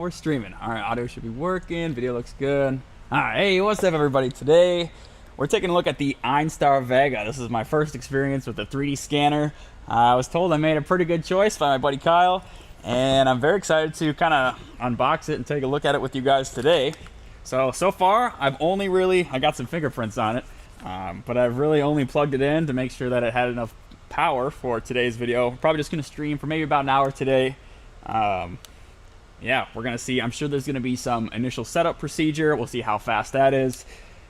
We're streaming. All right, audio should be working. Video looks good. All right, hey, what's up, everybody? Today, we're taking a look at the Einstar Vega. This is my first experience with the 3D scanner. I was told I made a pretty good choice by my buddy Kyle, and I'm very excited to kind of unbox it and take a look at it with you guys today. So far, I got some fingerprints on it, but I've really only plugged it in to make sure that it had enough power for today's video. We're probably just going to stream for maybe about an hour today. Yeah, we're going to see. I'm sure there's going to be some initial setup procedure. We'll see how fast that is.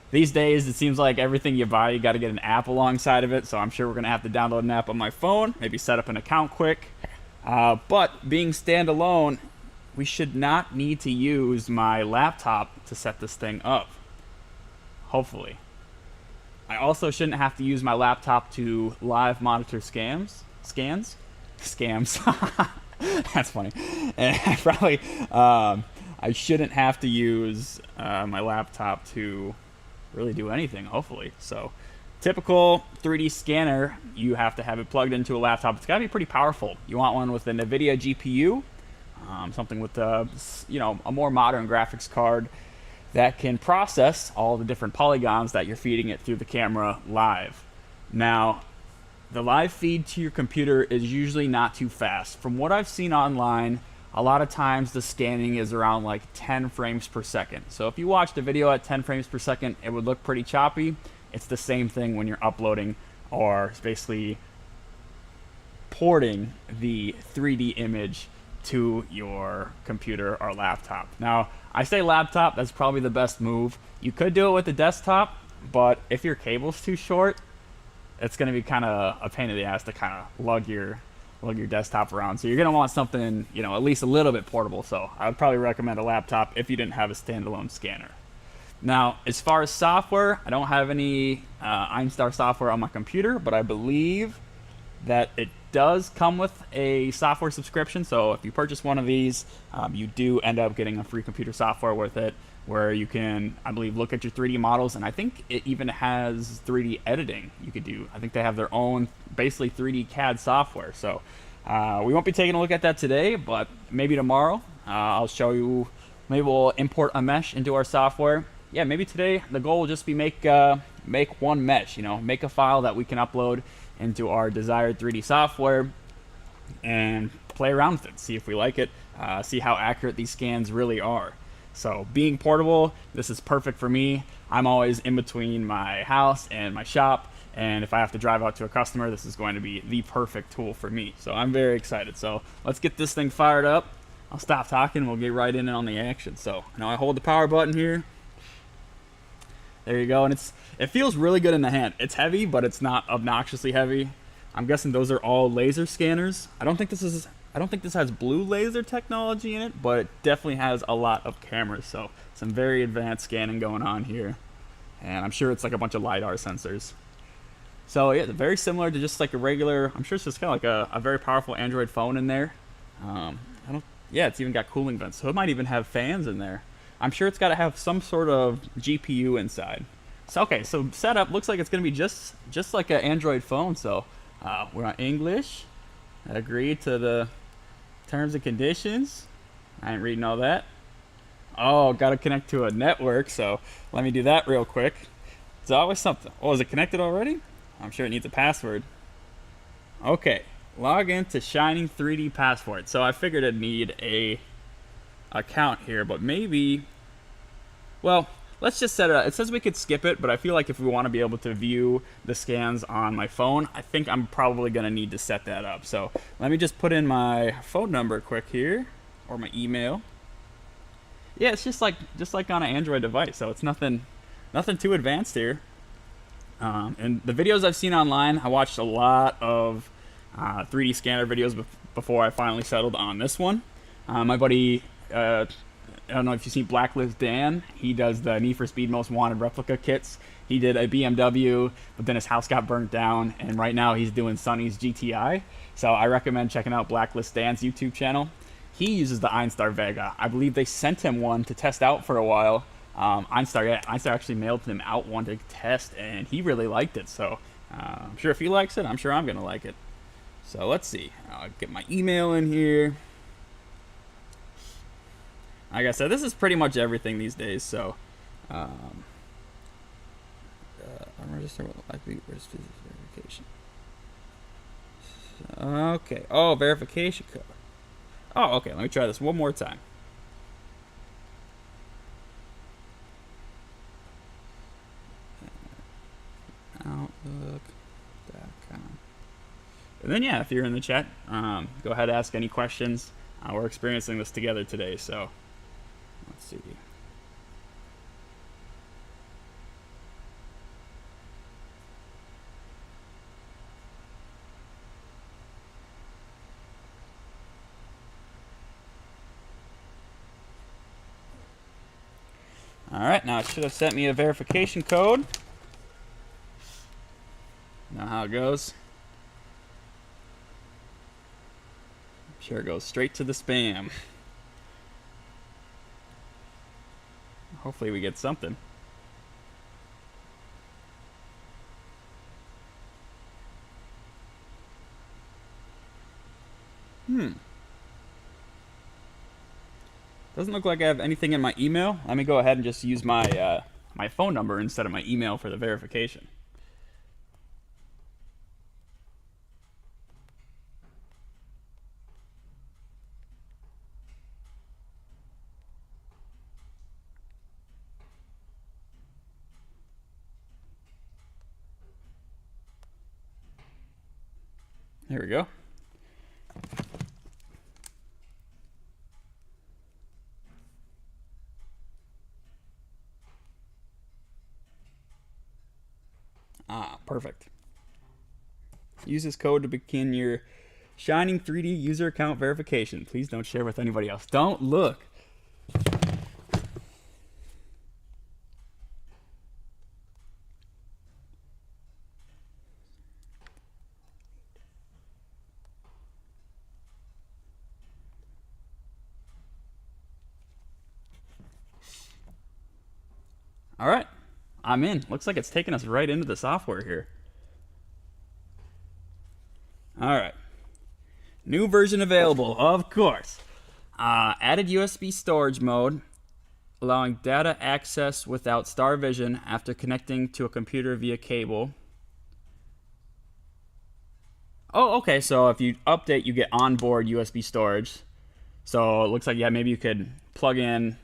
These days, it seems like everything you buy, you got to get an app alongside of it. So I'm sure we're going to have to download an app on my phone, maybe set up an account quick. But being standalone, we should not need to use my laptop to set this thing up. Hopefully. I also shouldn't have to use my laptop to live monitor scans. That's funny. And I shouldn't have to use my laptop to really do anything, hopefully. So, typical 3D scanner, you have to have it plugged into a laptop. It's got to be pretty powerful. You want one with a NVIDIA GPU, something with a more modern graphics card that can process all the different polygons that you're feeding it through the camera live. Now, the live feed to your computer is usually not too fast. From what I've seen online, a lot of times the scanning is around like 10 frames per second. So if you watched a video at 10 frames per second, it would look pretty choppy. It's the same thing when you're uploading or basically porting the 3D image to your computer or laptop. Now, I say laptop, that's probably the best move. You could do it with the desktop, but if your cable's too short, it's going to be kind of a pain in the ass to kind of lug your desktop around. So you're going to want something, at least a little bit portable. So I would probably recommend a laptop if you didn't have a standalone scanner. Now, as far as software, I don't have any Einstar software on my computer, but I believe that it does come with a software subscription. So if you purchase one of these, you do end up getting a free computer software with it, where you can, I believe, look at your 3D models, and I think it even has 3D editing you could do. I think they have their own, basically 3D CAD software. So we won't be taking a look at that today, but maybe tomorrow I'll show you. Maybe we'll import a mesh into our software. Yeah, maybe today the goal will just be make one mesh. Make a file that we can upload into our desired 3D software and play around with it, see if we like it, see how accurate these scans really are. So being portable, this is perfect for me. I'm always in between my house and my shop, and if I have to drive out to a customer, this is going to be the perfect tool for me. So I'm very excited. So let's get this thing fired up. I'll stop talking and we'll get right in on the action. So now I hold the power button here. There you go, and it feels really good in the hand. It's heavy, but it's not obnoxiously heavy. I'm guessing those are all laser scanners. I don't think this has blue laser technology in it, but it definitely has a lot of cameras. So some very advanced scanning going on here, and I'm sure it's like a bunch of LiDAR sensors. So yeah, very similar to just like a regular. I'm sure it's just kind of like a very powerful Android phone in there. Yeah, it's even got cooling vents, so it might even have fans in there. I'm sure it's got to have some sort of GPU inside. So okay, so setup looks like it's gonna be just like an Android phone. So we're on English. I agree to the terms and conditions. I ain't reading all that. Oh, gotta connect to a network, so let me do that real quick. It's always something. Oh, is it connected already? I'm sure it needs a password. Okay, log into Shining 3D Passport. So I figured I'd need a account here, but maybe, well, let's just set it up. It says we could skip it, but I feel like if we want to be able to view the scans on my phone, I think I'm probably going to need to set that up. So let me just put in my phone number quick here, or my email. Yeah, it's just like on an Android device, so it's nothing too advanced here. And the videos I've seen online, I watched a lot of 3D scanner videos before I finally settled on this one. My buddy, I don't know if you've seen Blacklist Dan. He does the Need for Speed Most Wanted replica kits. He did a BMW, but then his house got burnt down, and right now he's doing Sonny's GTI. So I recommend checking out Blacklist Dan's YouTube channel. He uses the Einstar Vega. I believe they sent him one to test out for a while. Einstar actually mailed him out one to test, and he really liked it. So I'm sure if he likes it, I'm sure I'm gonna like it. So let's see. I'll get my email in here. like I said, this is pretty much everything these days. So, unregistered will likely register verification. Okay. Oh, verification code. Oh, okay. Let me try this one more time. Outlook.com. And then, yeah, if you're in the chat, go ahead and ask any questions. We're experiencing this together today, so let's see. All right, now it should have sent me a verification code. Know how it goes. I'm sure it goes straight to the spam. Hopefully we get something. Doesn't look like I have anything in my email. Let me go ahead and just use my my phone number instead of my email for the verification. There we go. Perfect. Use this code to begin your Shining 3D user account verification. Please don't share with anybody else. Don't look. All right, I'm in. Looks like it's taking us right into the software here. All right, new version available, of course. Added USB storage mode, allowing data access without star vision after connecting to a computer via cable. Oh, okay, so if you update, you get onboard USB storage. So it looks like, yeah, maybe you could plug in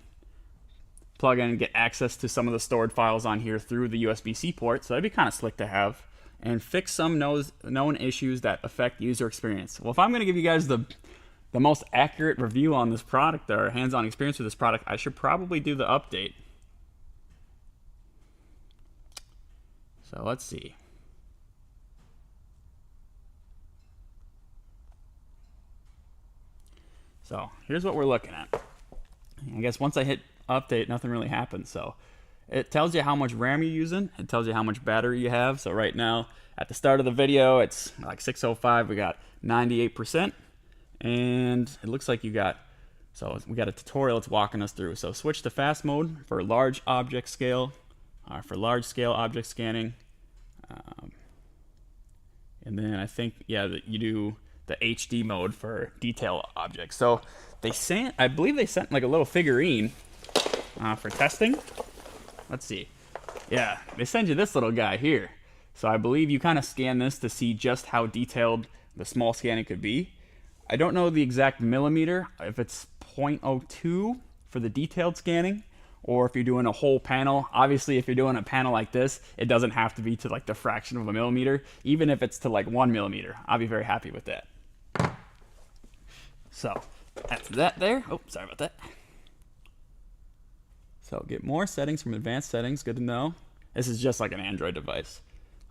and get access to some of the stored files on here through the USB-C port. So that'd be kind of slick to have. And fix some known issues that affect user experience. Well, if I'm going to give you guys the most accurate review on this product or hands-on experience with this product, I should probably do the update. So let's see. So here's what we're looking at. I guess once I hit update, nothing really happens. So it tells you how much RAM you're using. It tells you how much battery you have. So right now, at the start of the video, it's like 6:05. We got 98%. And it looks like we got a tutorial it's walking us through. So switch to fast mode for large object scale, for large scale object scanning. And then I think, yeah, you do the HD mode for detail objects. So I believe they sent like a little figurine for testing. Let's see. Yeah, they send you this little guy here. So I believe you kind of scan this to see just how detailed the small scanning could be. I don't know the exact millimeter, if it's 0.02 for the detailed scanning, or if you're doing a whole panel. Obviously, if you're doing a panel like this, it doesn't have to be to like the fraction of a millimeter. Even if it's to like 1 millimeter, I'll be very happy with that. So that's that there. Oh, sorry about that. So get more settings from advanced settings. Good to know. This is just like an Android device.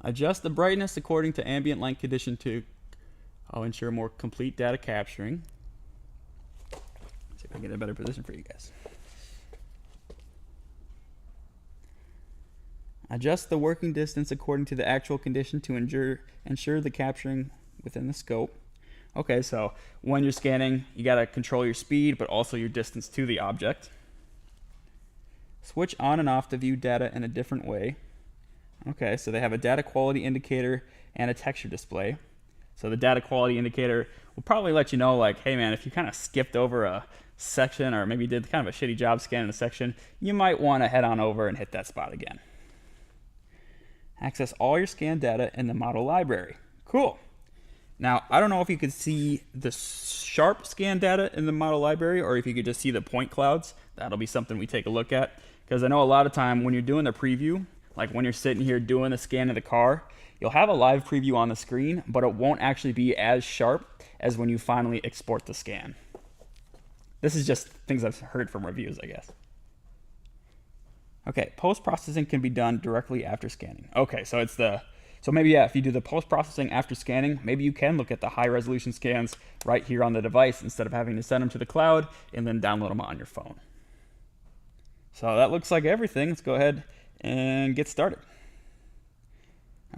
Adjust the brightness according to ambient light condition to ensure more complete data capturing. Let's see if I can get a better position for you guys. Adjust the working distance according to the actual condition to ensure the capturing within the scope. Okay, so when you're scanning, you gotta control your speed, but also your distance to the object. Switch on and off to view data in a different way. Okay, so they have a data quality indicator and a texture display. So the data quality indicator will probably let you know, like, hey man, if you kind of skipped over a section, or maybe you did kind of a shitty job scanning a section, you might want to head on over and hit that spot again. Access all your scan data in the model library. Cool. Now, I don't know if you could see the sharp scan data in the model library or if you could just see the point clouds. That'll be something we take a look at, because I know a lot of time when you're doing the preview, like when you're sitting here doing the scan of the car, you'll have a live preview on the screen, but it won't actually be as sharp as when you finally export the scan. This is just things I've heard from reviews, I guess. Okay, post-processing can be done directly after scanning. Okay, so it's so maybe, yeah, if you do the post-processing after scanning, maybe you can look at the high-resolution scans right here on the device instead of having to send them to the cloud and then download them on your phone. So that looks like everything. Let's go ahead and get started.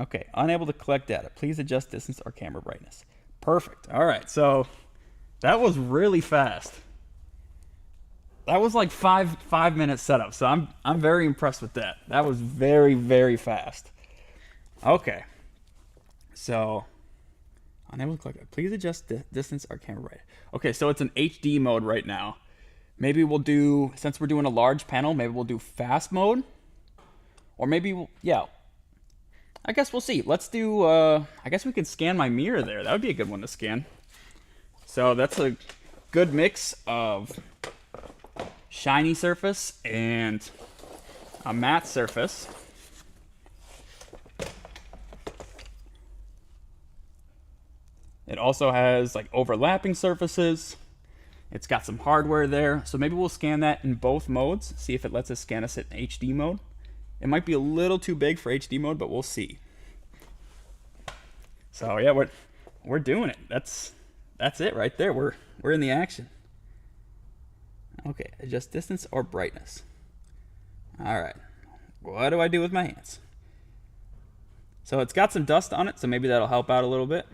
Okay, unable to collect data. Please adjust distance or camera brightness. Perfect. All right, so that was really fast. That was like five-minute setup, so I'm very impressed with that. That was very, very fast. Okay, so unable to click. Please adjust distance or camera brightness. Okay, so it's an HD mode right now. Maybe we'll do, since we're doing a large panel, maybe we'll do fast mode, or maybe yeah. I guess we'll see. Let's do. I guess we could scan my mirror there. That would be a good one to scan. So that's a good mix of shiny surface and a matte surface. It also has like overlapping surfaces. It's got some hardware there. So maybe we'll scan that in both modes, see if it lets us scan us in HD mode. It might be a little too big for HD mode, but we'll see. So yeah, we're doing it. That's it right there. We're in the action. Okay, adjust distance or brightness. All right, what do I do with my hands? So it's got some dust on it, so maybe that'll help out a little bit.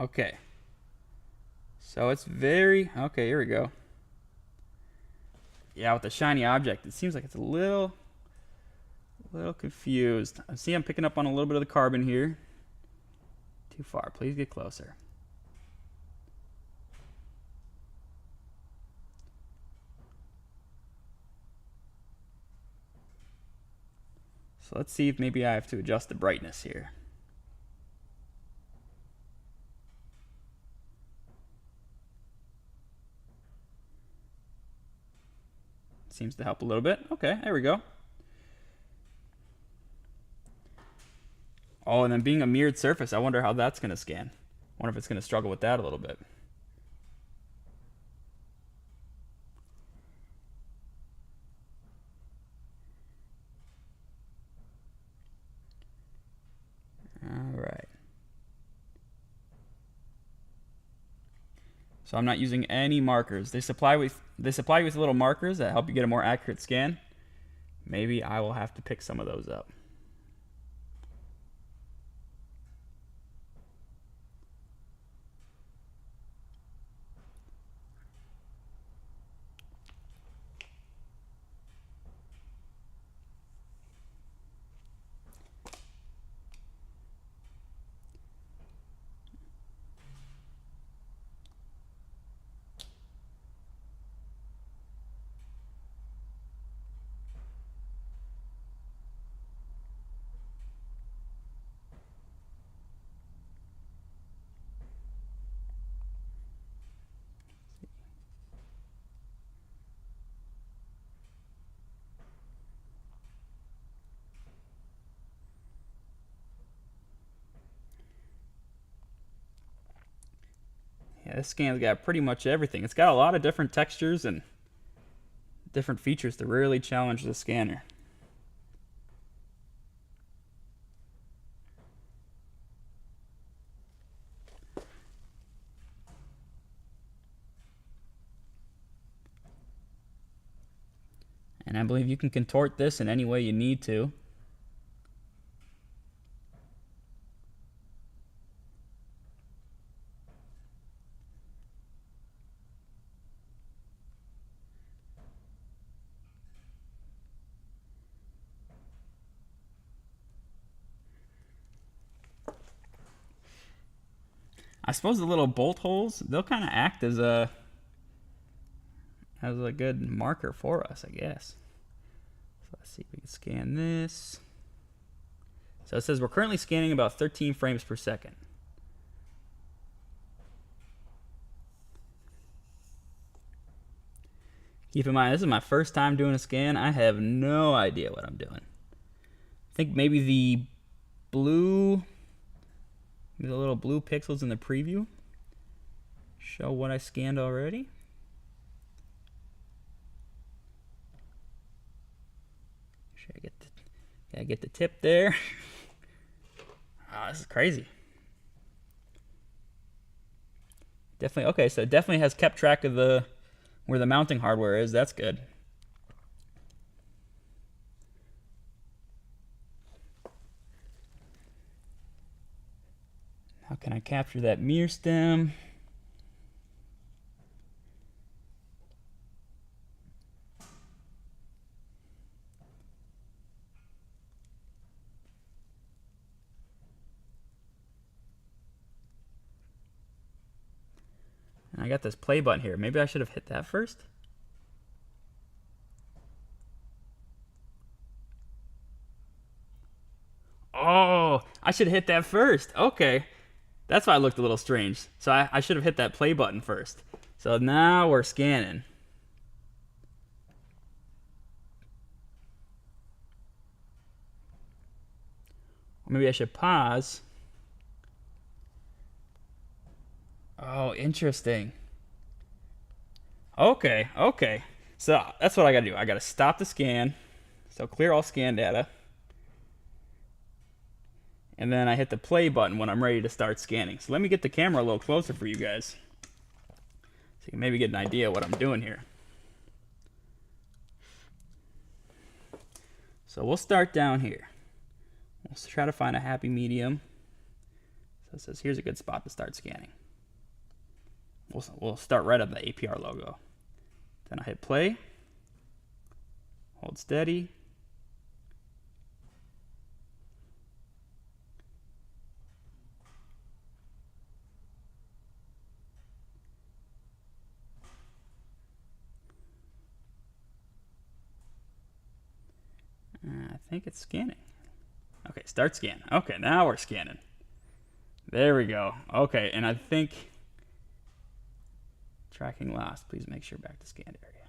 Okay, so it's very, okay, here we go. Yeah, with the shiny object, it seems like it's a little confused. I see I'm picking up on a little bit of the carbon here. Too far, please get closer. So let's see if maybe I have to adjust the brightness here. Seems to help a little bit. Okay, there we go. Oh, and then being a mirrored surface, I wonder how that's going to scan. I wonder if it's going to struggle with that a little bit. All right. So I'm not using any markers. They supply you with little markers that help you get a more accurate scan. Maybe I will have to pick some of those up. Yeah, this scan's got pretty much everything. It's got a lot of different textures and different features to really challenge the scanner. And I believe you can contort this in any way you need to. I suppose the little bolt holes, they'll kind of act as a good marker for us, I guess. So let's see if we can scan this. So it says we're currently scanning about 13 frames per second. Keep in mind, this is my first time doing a scan. I have no idea what I'm doing. I think maybe the little blue pixels in the preview show what I scanned already. Should I get the tip there? Oh, this is crazy. Definitely, okay, so it definitely has kept track of where the mounting hardware is. That's good. How can I capture that mirror stem? And I got this play button here. Maybe I should have hit that first. Oh, I should have hit that first. Okay. That's why it looked a little strange. So I should have hit that play button first. So now we're scanning. Or maybe I should pause. Oh, interesting. Okay, okay. So that's what I gotta do. I gotta stop the scan. So clear all scan data. And then I hit the play button when I'm ready to start scanning. So let me get the camera a little closer for you guys, so you can maybe get an idea of what I'm doing here. So we'll start down here. We'll try to find a happy medium. So it says here's a good spot to start scanning. We'll start right at the APR logo. Then I hit play, hold steady. I think it's scanning. Okay, start scan. Okay, now we're scanning. There we go. Okay, and I think tracking lost. Please make sure back to scanned area.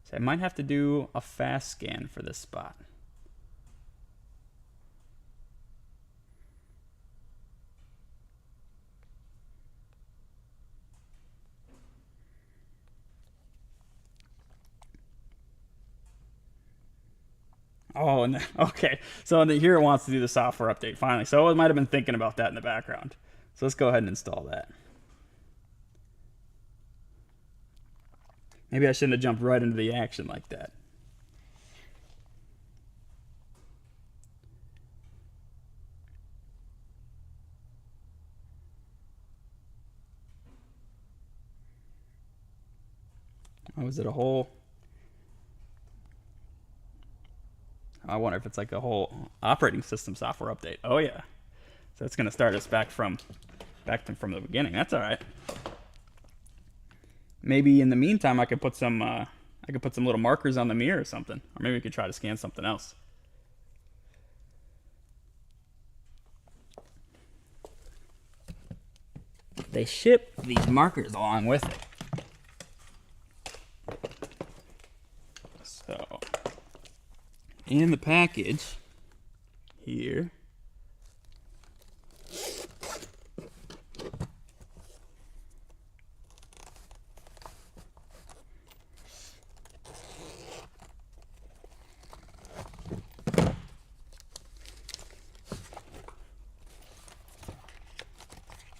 So I might have to do a fast scan for this spot. Oh, and okay. So here it wants to do the software update finally. So it might have been thinking about that in the background. So let's go ahead and install that. Maybe I shouldn't have jumped right into the action like that. Oh, is it a whole? I wonder if it's like a whole operating system software update. Oh yeah. So it's going to start us back from the beginning. That's all right. Maybe in the meantime I could put some little markers on the mirror or something. Or maybe we could try to scan something else. They ship these markers along with it. So in the package here,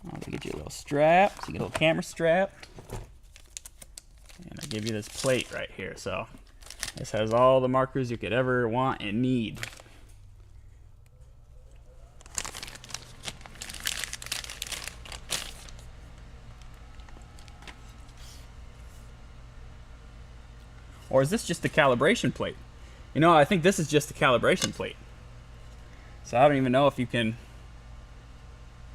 I'll get you a little strap, so you get a little camera strap, and I give you this plate right here. So this has all the markers you could ever want and need. Or is this just the calibration plate? You know, I think this is just the calibration plate. So I don't even know if you can.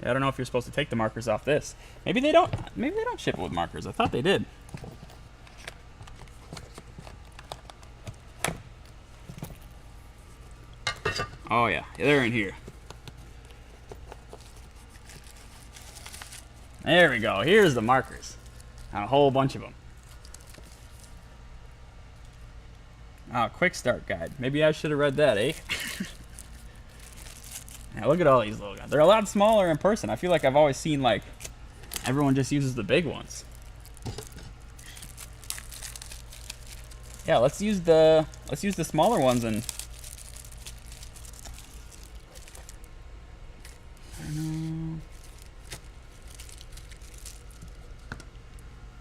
I don't know if you're supposed to take the markers off this. Maybe they don't. Maybe they don't ship it with markers. I thought they did. Oh yeah, they're in here. There we go. Here's the markers. And a whole bunch of them. Oh, quick start guide. Maybe I should have read that, eh? Now look at all these little guys. They're a lot smaller in person. I feel like I've always seen like everyone just uses the big ones. Yeah, let's use the smaller ones and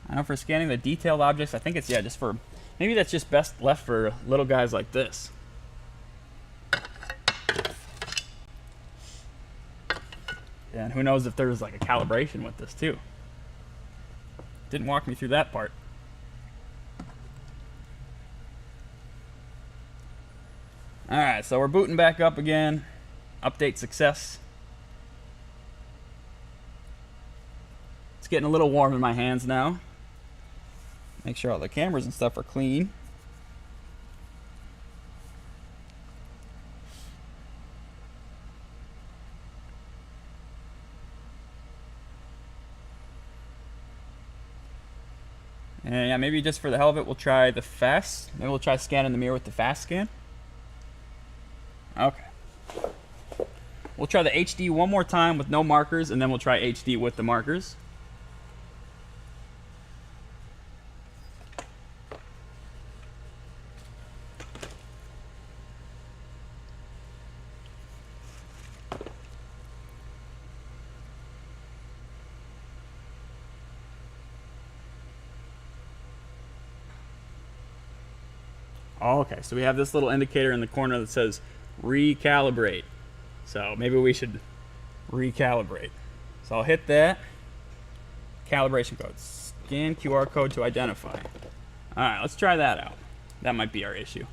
I know for scanning the detailed objects, I think it's just for maybe that's just best left for little guys like this. And who knows if there's like a calibration with this too. Didn't walk me through that part. Alright, so we're booting back up again. Update success. It's getting a little warm in my hands now. Make sure all the cameras and stuff are clean. And yeah, maybe just for the hell of it, we'll try the fast. Maybe we'll try scanning the mirror with the fast scan. Okay. We'll try the HD one more time with no markers, and then we'll try HD with the markers. Oh, okay, so we have this little indicator in the corner that says recalibrate. So maybe we should recalibrate. So I'll hit that. Calibration code. Scan QR code to identify. Alright, let's try that out. That might be our issue.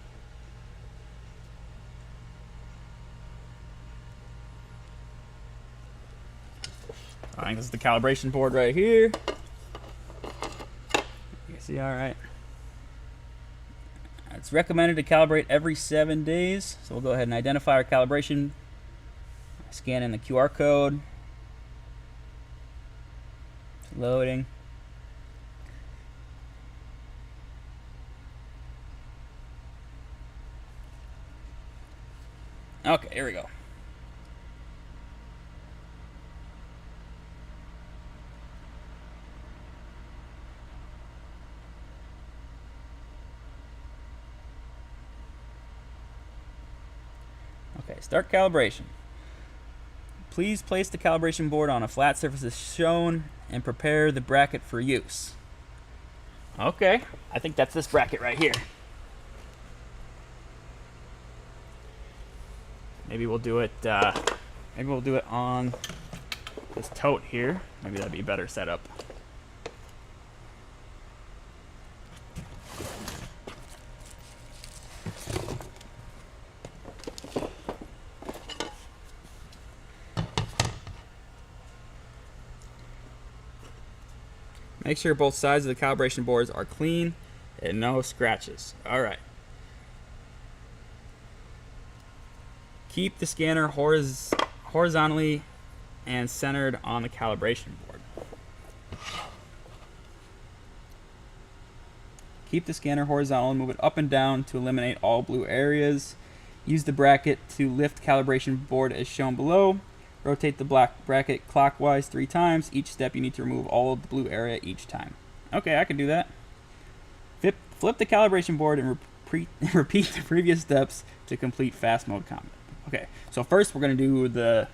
Alright, this is the calibration board right here. You can see, alright. It's recommended to calibrate every 7 days. So we'll go ahead and identify our calibration. Scan in the QR code. It's loading. Okay, here we go. Okay, start calibration. Please place the calibration board on a flat surface as shown and prepare the bracket for use. Okay, I think that's this bracket right here. Maybe we'll do it. Maybe we'll do it on this tote here. Maybe that'd be a better setup. Make sure both sides of the calibration boards are clean and no scratches. Alright. Keep the scanner horizontally and centered on the calibration board. Keep the scanner horizontal and move it up and down to eliminate all blue areas. Use the bracket to lift calibration board as shown below. Rotate the black bracket clockwise 3 times. Each step you need to remove all of the blue area each time. Okay, I can do that. Flip the calibration board and repeat the previous steps to complete fast mode combat. Okay, so first we're going to do the,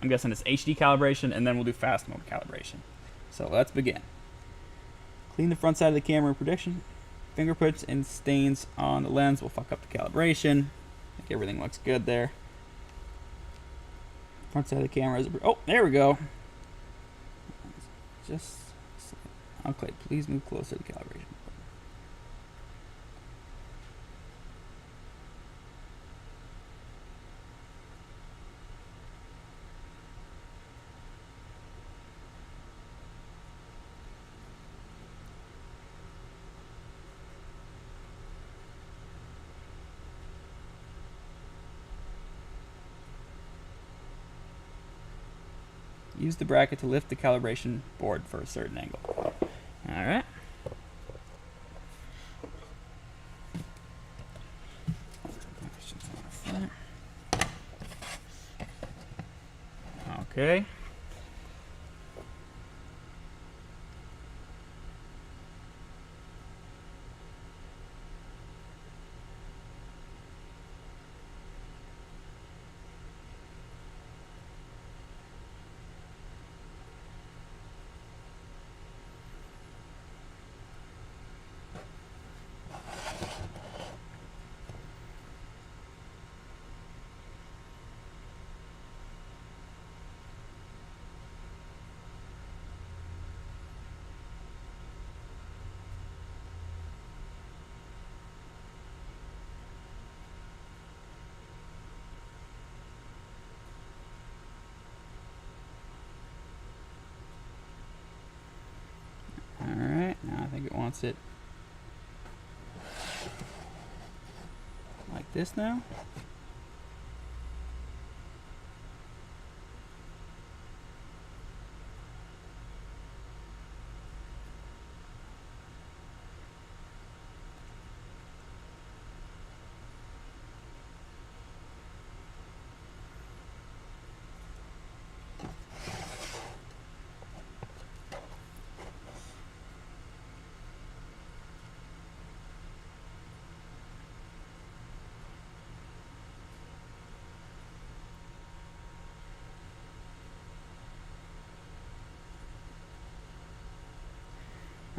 I'm guessing it's HD calibration, and then we'll do fast mode calibration. So let's begin. Clean the front side of the camera in prediction. Fingerprints and stains on the lens will fuck up the calibration. Make everything looks good there. Front side of the camera is, oh, there we go. Just, okay, please move closer to the calibration. Use the bracket to lift the calibration board for a certain angle. All right. Okay. Alright, now I think it wants it like this now.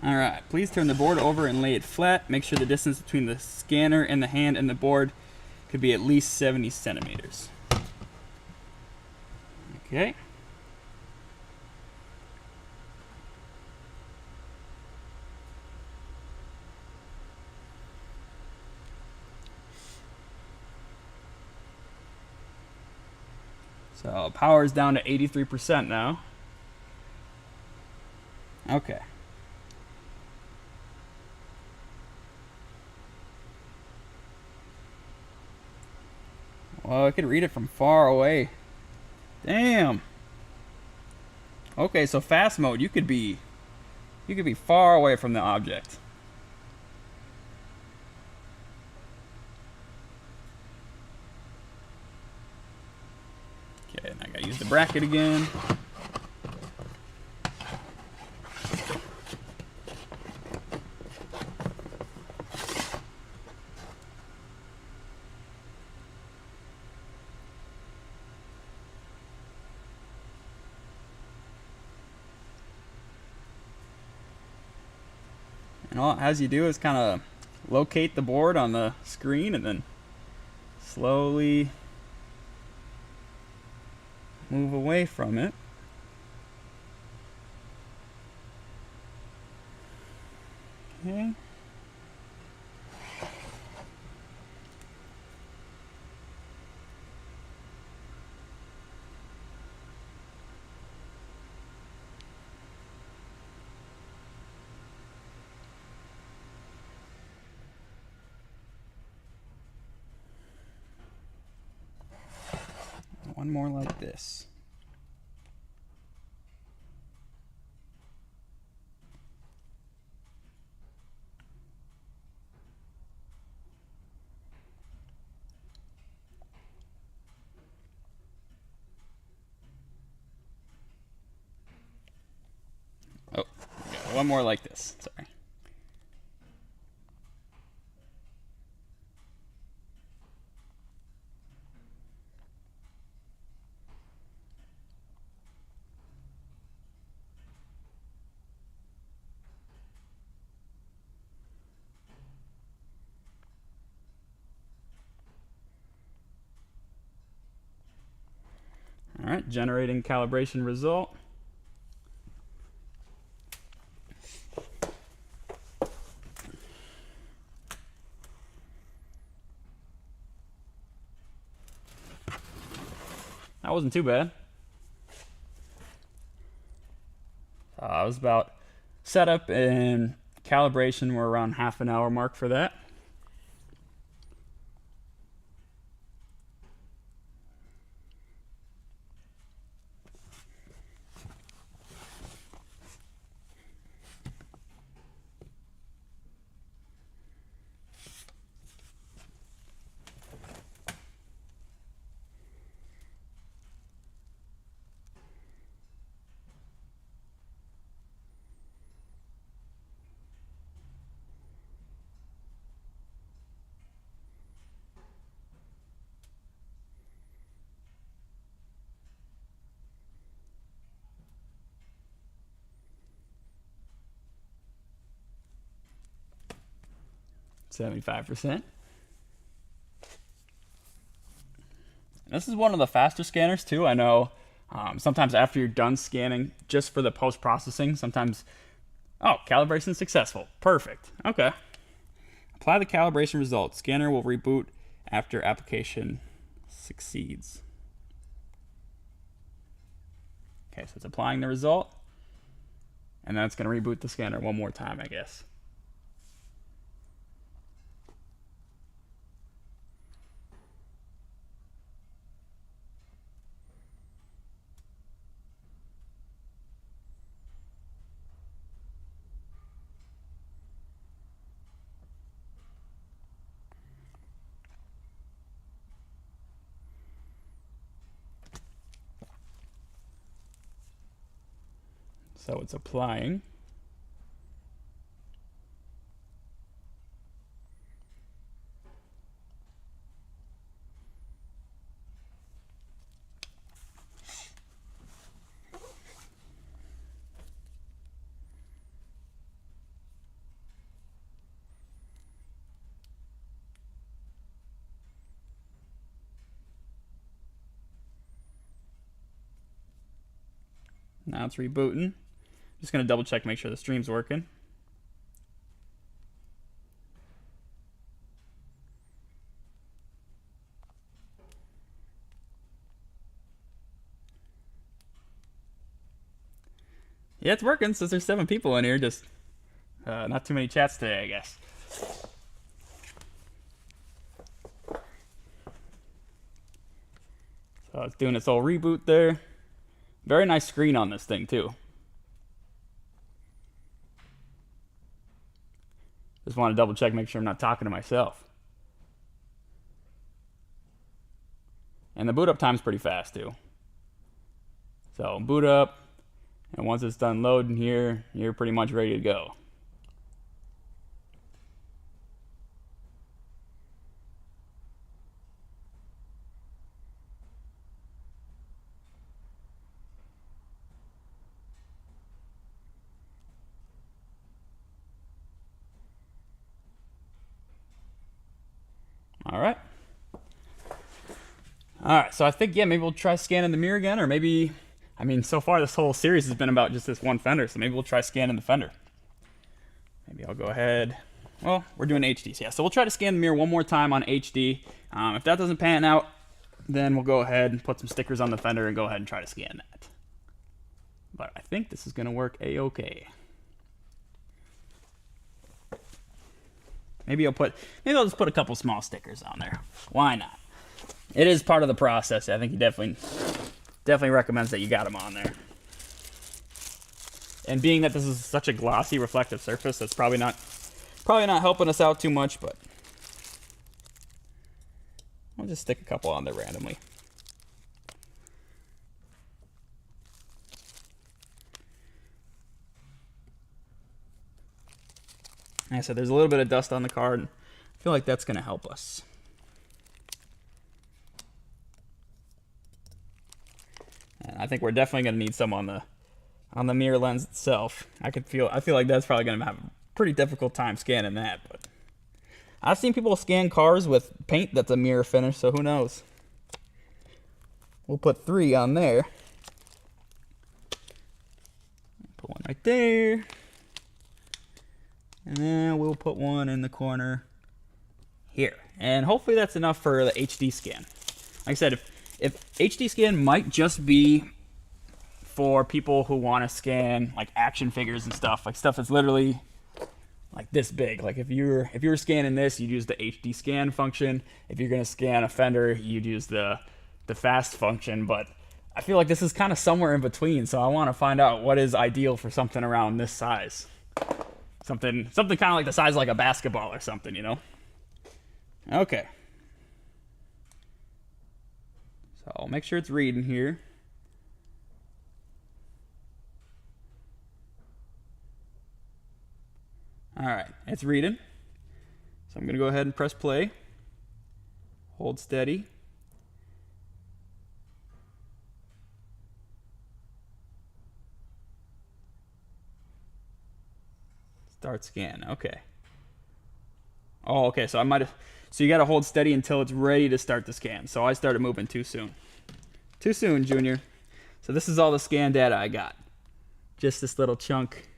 Alright, please turn the board over and lay it flat. Make sure the distance between the scanner and the hand and the board could be at least 70 centimeters. Okay. So power is down to 83% now. Okay. Well, I could read it from far away. Damn. Okay, so fast mode, you could be far away from the object. Okay, and I gotta use the bracket again. And all it has you do is kind of locate the board on the screen and then slowly move away from it. Okay. One more like this. Oh, one more like this. Sorry. All right, generating calibration result. That wasn't too bad. I was about setup and calibration were around half an hour mark for that. 75%. This is one of the faster scanners too. I know sometimes after you're done scanning, just for the post-processing, sometimes, oh, calibration successful. Perfect. Okay. Apply the calibration result. Scanner will reboot after application succeeds. Okay, so it's applying the result, and then it's going to reboot the scanner one more time, I guess. So it's applying. Now it's rebooting. Just going to double check, make sure the stream's working. Yeah, it's working since there's 7 people in here. Just not too many chats today, I guess. So it's doing its whole reboot there. Very nice screen on this thing too. Just want to double check, make sure I'm not talking to myself. And the boot up time's pretty fast too. So boot up, and once it's done loading here, you're pretty much ready to go. All right. All right, so I think, yeah, maybe we'll try scanning the mirror again, or maybe, I mean, so far this whole series has been about just this one fender, so maybe we'll try scanning the fender. Maybe I'll go ahead. Well, we're doing HD, so yeah, so we'll try to scan the mirror one more time on HD. If that doesn't pan out, then we'll go ahead and put some stickers on the fender and go ahead and try to scan that. But I think this is going to work a-okay. Maybe I'll just put a couple small stickers on there. Why not? It is part of the process. I think he definitely recommends that you got them on there. And being that this is such a glossy reflective surface, that's probably not helping us out too much, but I'll just stick a couple on there randomly. Like I said, there's a little bit of dust on the card, and I feel like that's going to help us. And I think we're definitely going to need some on the mirror lens itself. I feel like that's probably going to have a pretty difficult time scanning that, but I've seen people scan cars with paint that's a mirror finish, so who knows. We'll put 3 on there. Put one right there. And then we'll put one in the corner here. And hopefully that's enough for the HD scan. Like I said, if HD scan might just be for people who want to scan like action figures and stuff, like stuff that's literally like this big. Like if you were scanning this, you'd use the HD scan function. If you're gonna scan a fender, you'd use the fast function. But I feel like this is kind of somewhere in between, so I want to find out what is ideal for something around this size. Something kind of like the size of like a basketball or something, you know? Okay. So I'll make sure it's reading here. All right, it's reading. So I'm going to go ahead and press play. Hold steady. Start scan. Okay. Oh, okay. So I might have. So you got to hold steady until it's ready to start the scan. So I started moving too soon. Too soon, Junior. So this is all the scan data I got. Just this little chunk.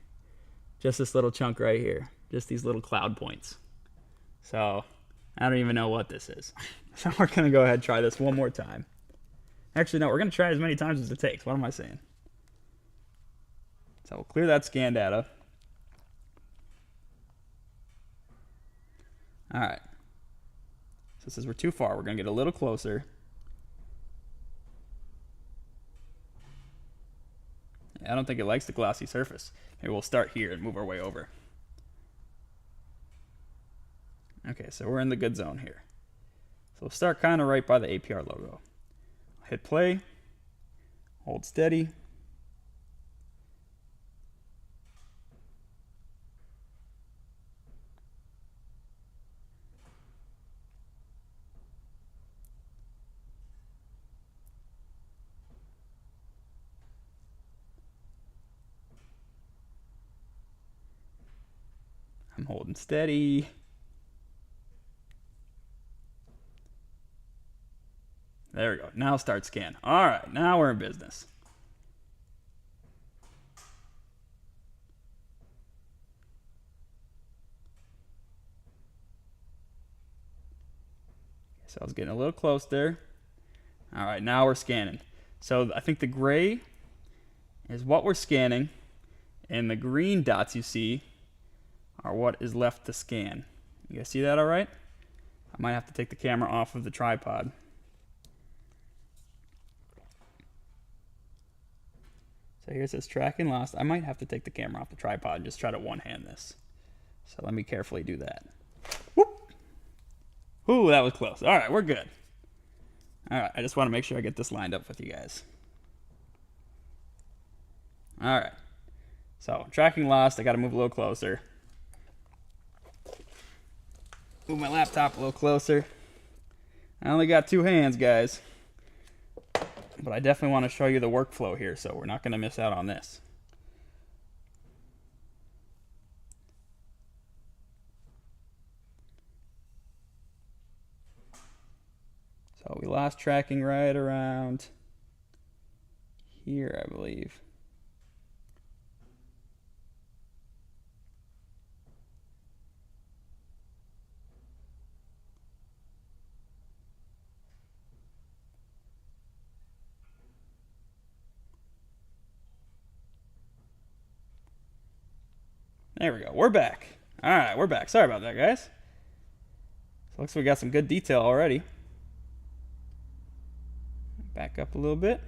Just this little chunk right here. Just these little cloud points. So I don't even know what this is. So we're going to go ahead and try this one more time. Actually, no, we're going to try it as many times as it takes. What am I saying? So we'll clear that scan data. All right. So since we're too far, we're going to get a little closer. I don't think it likes the glossy surface. Maybe we'll start here and move our way over. Okay, so we're in the good zone here. So we'll start kind of right by the APR logo. Hit play, hold steady. I'm holding steady. There we go. Now start scan. All right, now we're in business. So I was getting a little close there. All right, now we're scanning. So I think the gray is what we're scanning, and the green dots you see are what is left to scan. You guys see that all right? I might have to take the camera off of the tripod. So here it says tracking lost. I might have to take the camera off the tripod and just try to one-hand this. So let me carefully do that. Whoop! Ooh, that was close. All right, we're good. All right, I just want to make sure I get this lined up with you guys. All right. So tracking lost. I got to move a little closer. Move my laptop a little closer. I only got 2 hands, guys. But I definitely want to show you the workflow here, so we're not going to miss out on this. So we lost tracking right around here, I believe. There we go. We're back. All right, we're back. Sorry about that, guys. So looks like we got some good detail already. Back up a little bit.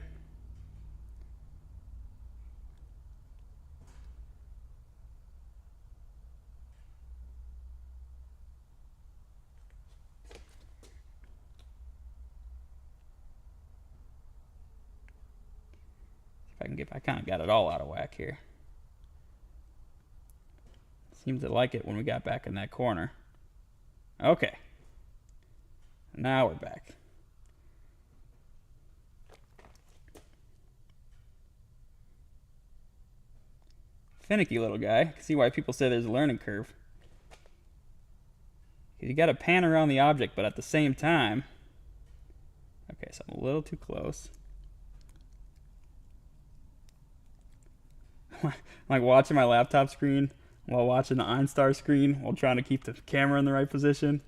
If I can get, I kind of got it all out of whack here. Seemed to like it when we got back in that corner. Okay. Now we're back. Finicky little guy. I can see why people say there's a learning curve. You got to pan around the object, but at the same time... Okay, so I'm a little too close. I'm like watching my laptop screen while watching the Einstar screen while trying to keep the camera in the right position.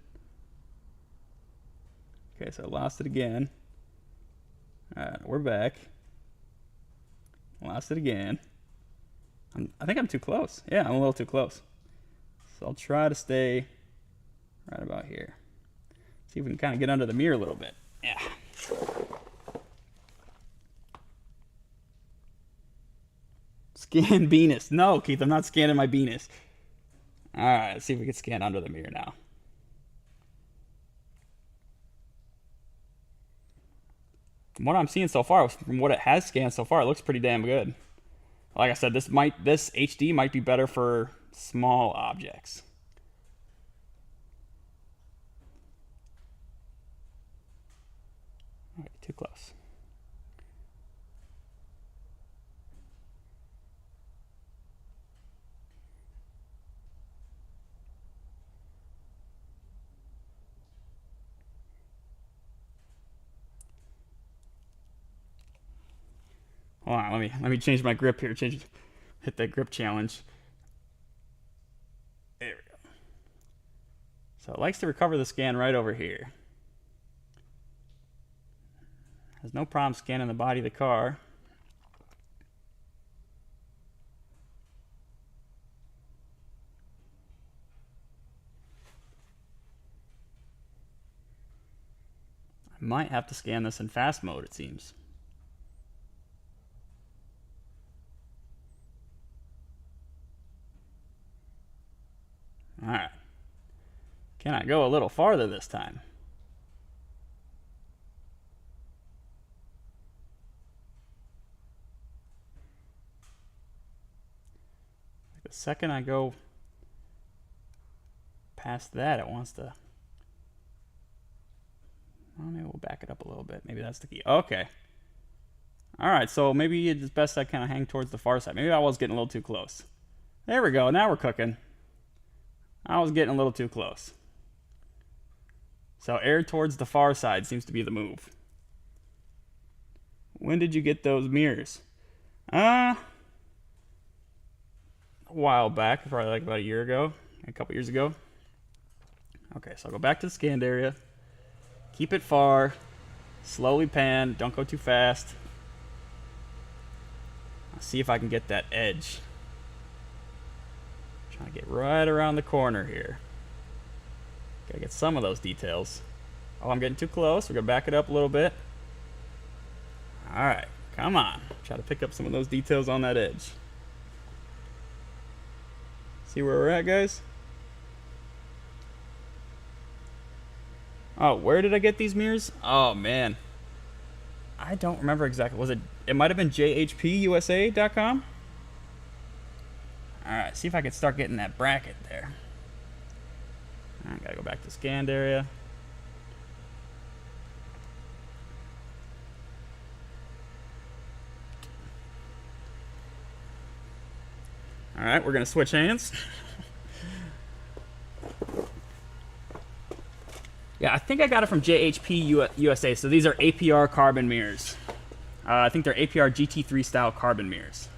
Okay, so I lost it again. Alright, we're back. Lost it again. I think I'm too close. Yeah, I'm a little too close. So I'll try to stay right about here. See if we can kind of get under the mirror a little bit. Yeah. Scan Venus. No, Keith, I'm not scanning my Venus. Alright, let's see if we can scan under the mirror now. From what I'm seeing so far, from what it has scanned so far, it looks pretty damn good. Like I said, this HD might be better for small objects. All right, too close. Hold on, let me change my grip here. Hit that grip challenge. There we go. So it likes to recover the scan right over here. Has no problem scanning the body of the car. I might have to scan this in fast mode, it seems. Alright. Can I go a little farther this time? The second I go past that, it wants to... Well, maybe we'll back it up a little bit. Maybe that's the key. Okay. Alright, so maybe it's best I kind of hang towards the far side. Maybe I was getting a little too close. There we go. Now we're cooking. I was getting a little too close. So air towards the far side seems to be the move. When did you get those mirrors? A while back, probably like about a year ago, a couple years ago. Okay, so I'll go back to the scanned area. Keep it far. Slowly pan. Don't go too fast. I'll see if I can get that edge. Trying to get right around the corner here. Gotta get some of those details. Oh, I'm getting too close. We're gonna back it up a little bit. Alright, come on. Try to pick up some of those details on that edge. See where we're at, guys? Oh, where did I get these mirrors? Oh, man. I don't remember exactly. Was it? It might have been jhpusa.com? Alright, see if I can start getting that bracket there. I gotta go back to scanned area. Alright, we're gonna switch hands. Yeah, I think I got it from JHP USA. So these are APR carbon mirrors. I think they're APR GT3 style carbon mirrors.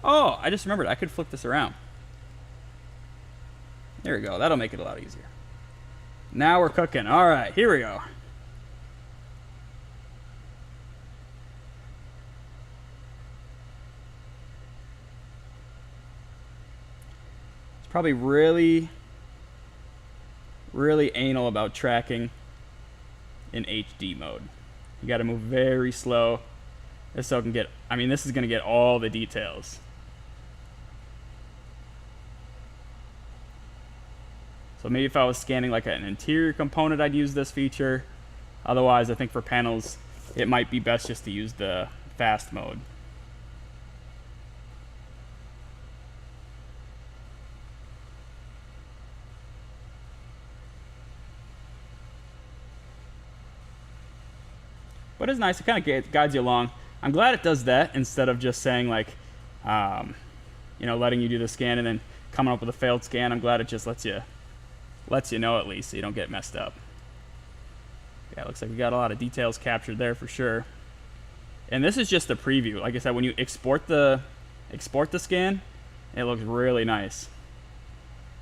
Oh, I just remembered. I could flip this around. There we go. That'll make it a lot easier. Now we're cooking. All right, here we go. It's probably really anal about tracking in HD mode. You got to move very slow. This so can get, I mean, this is going to get all the details. So maybe if I was scanning like an interior component, I'd use this feature. Otherwise, I think for panels, it might be best just to use the fast mode. But it's nice. It kind of guides you along. I'm glad it does that instead of just saying like, you know, letting you do the scan and then coming up with a failed scan. I'm glad it just lets you know at least so you don't get messed up. Yeah, it looks like we got a lot of details captured there for sure. And this is just the preview. Like I said, when you export the scan, it looks really nice.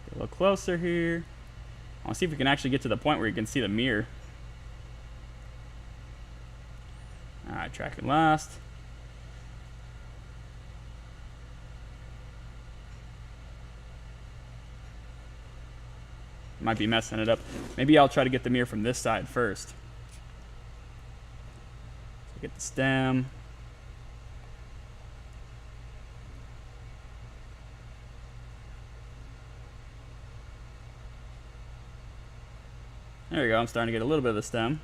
Get a little closer here. I want to see if we can actually get to the point where you can see the mirror. Alright, tracking last. Might be messing it up. Maybe I'll try to get the mirror from this side first. So get the stem. There we go. I'm starting to get a little bit of the stem.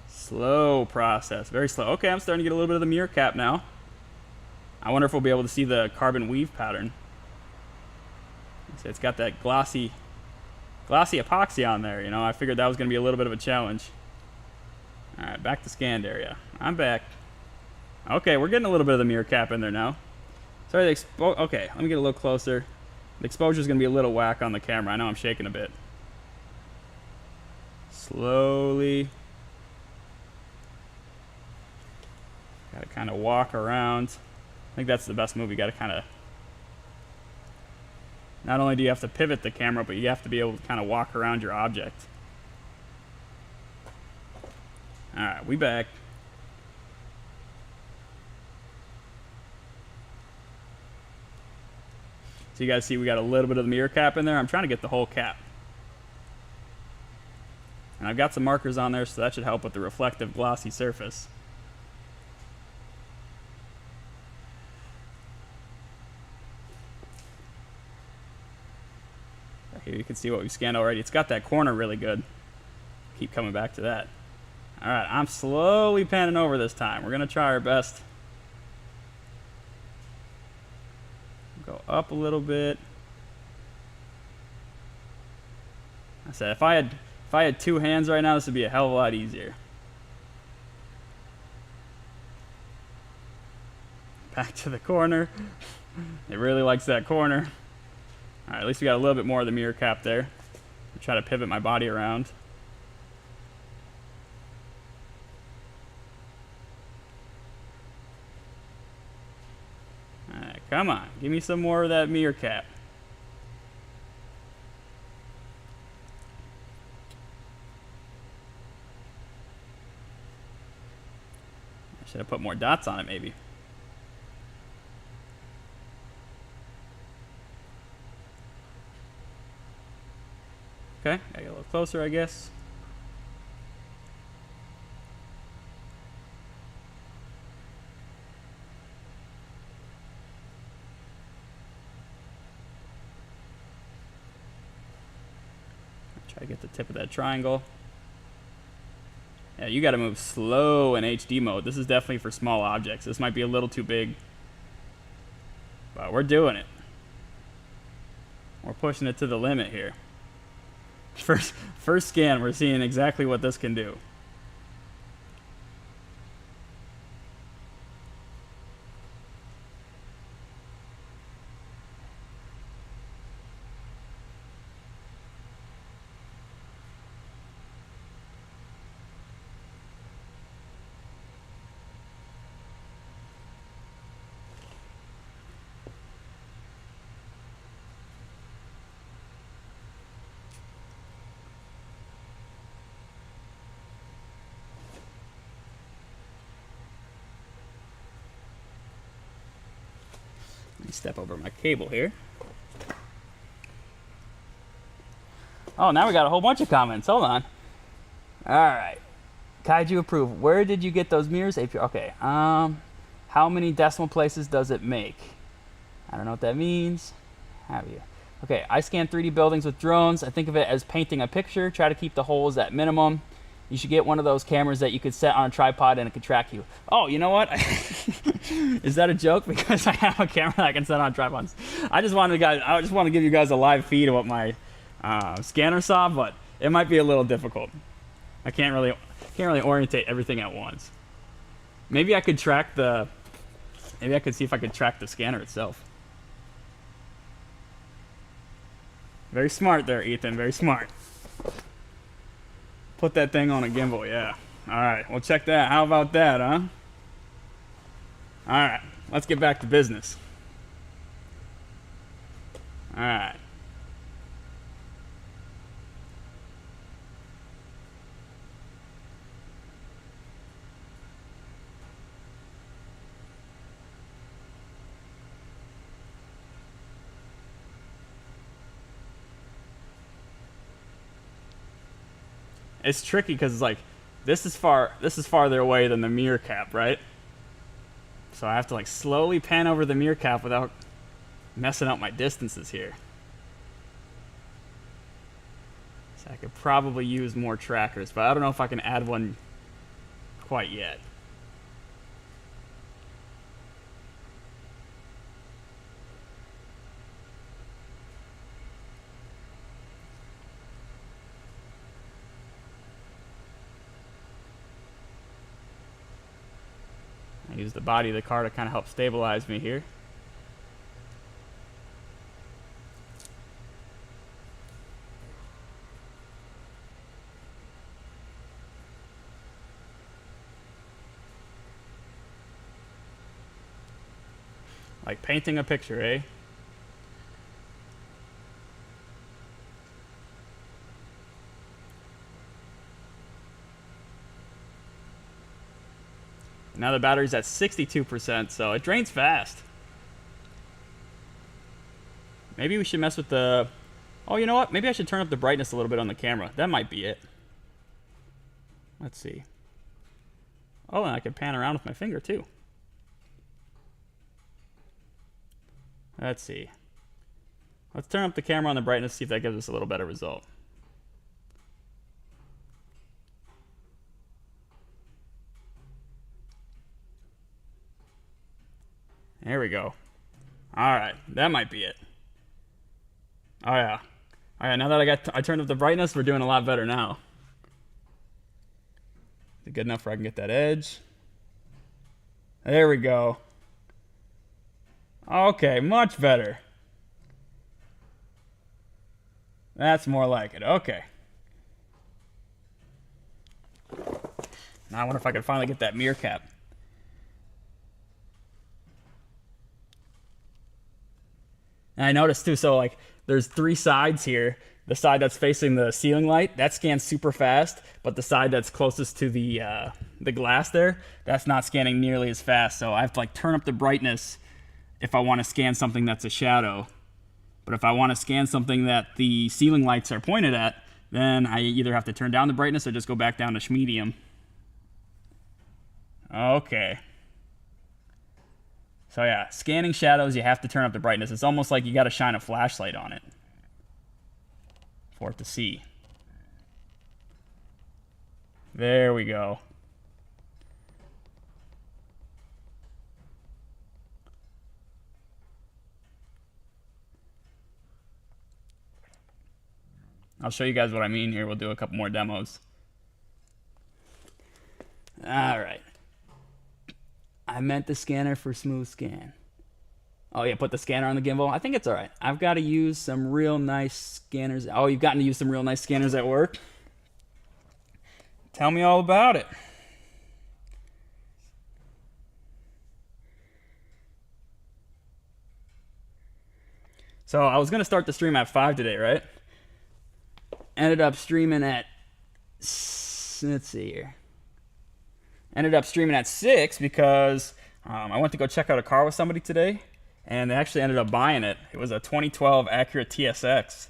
Slow process, very slow. Okay, I'm starting to get a little bit of the mirror cap now. I wonder if we'll be able to see the carbon weave pattern. So it's got that glossy epoxy on there, you know. I figured that was going to be a little bit of a challenge. All right, back to scanned area. I'm back. Okay, we're getting a little bit of the mirror cap in there now. Sorry, okay, let me get a little closer. The exposure is going to be a little whack on the camera. I know I'm shaking a bit. Slowly. Got to kind of walk around. I think that's the best move. You got to kind of... Not only do you have to pivot the camera, but you have to be able to kind of walk around your object. Alright, we back. So you guys see we got a little bit of the mirror cap in there. I'm trying to get the whole cap. And I've got some markers on there, so that should help with the reflective glossy surface. Here you can see what we've scanned already. It's got that corner really good. Keep coming back to that. Alright, I'm slowly panning over this time. We're going to try our best. Go up a little bit. I said if I had two hands right now, this would be a hell of a lot easier. Back to the corner. It really likes that corner. Alright, at least we got a little bit more of the mirror cap there. I'll try to pivot my body around. Alright, come on. Give me some more of that mirror cap. I should have put more dots on it maybe. Okay, gotta get a little closer, I guess. Try to get the tip of that triangle. Yeah, you gotta move slow in HD mode. This is definitely for small objects. This might be a little too big. But we're doing it. We're pushing it to the limit here. First scan, we're seeing exactly what this can do. Let me step over my cable here. Oh, now we got a whole bunch of comments. Hold on. All right. Kaiju approve. Where did you get those mirrors? Okay. How many decimal places does it make? I don't know what that means. Have you? Okay. I scan 3D buildings with drones. I think of it as painting a picture. Try to keep the holes at minimum. You should get one of those cameras that you could set on a tripod and it could track you. Oh, you know what? Is that a joke? Because I have a camera that I can set on tripods. I just want to give you guys a live feed of what my scanner saw, but it might be a little difficult. I can't really orientate everything at once. Maybe I could track the. Maybe I could see if I could track the scanner itself. Very smart there, Ethan. Very smart. Put that thing on a gimbal, yeah. Alright, well check that. How about that, huh? Alright, let's get back to business. Alright. It's tricky because it's like this is farther away than the mirror cap, right? So I have to like slowly pan over the mirror cap without messing up my distances here. So I could probably use more trackers, but I don't know if I can add one quite yet. I use the body of the car to kind of help stabilize me here. Like painting a picture, eh? Now the battery's at 62%, so it drains fast. Maybe we should mess with the... Oh, you know what? Maybe I should turn up the brightness a little bit on the camera. That might be it. Let's see. Oh, and I can pan around with my finger, too. Let's see. Let's turn up the camera on the brightness, see if that gives us a little better result. There we go. Alright, that might be it. Oh yeah. Alright, now that I turned up the brightness, we're doing a lot better now. Is it good enough where I can get that edge? There we go. Okay, much better. That's more like it. Okay. Now I wonder if I can finally get that mirror cap. And I noticed too, so like there's 3 sides here. The side that's facing the ceiling light, that scans super fast, but the side that's closest to the glass there, that's not scanning nearly as fast. So I have to like turn up the brightness if I want to scan something that's a shadow. But if I want to scan something that the ceiling lights are pointed at, then I either have to turn down the brightness or just go back down to medium. Okay. So yeah, scanning shadows, you have to turn up the brightness. It's almost like you got to shine a flashlight on it for it to see. There we go. I'll show you guys what I mean here. We'll do a couple more demos. All right. I meant the scanner for smooth scan. Oh yeah, put the scanner on the gimbal. I think it's all right. I've got to use some real nice scanners. Oh, you've gotten to use some real nice scanners at work? Tell me all about it. So I was going to start the stream at 5 today, right? Ended up streaming at... Let's see here. Ended up streaming at 6 because I went to go check out a car with somebody today, and they actually ended up buying it. It was a 2012 Acura TSX,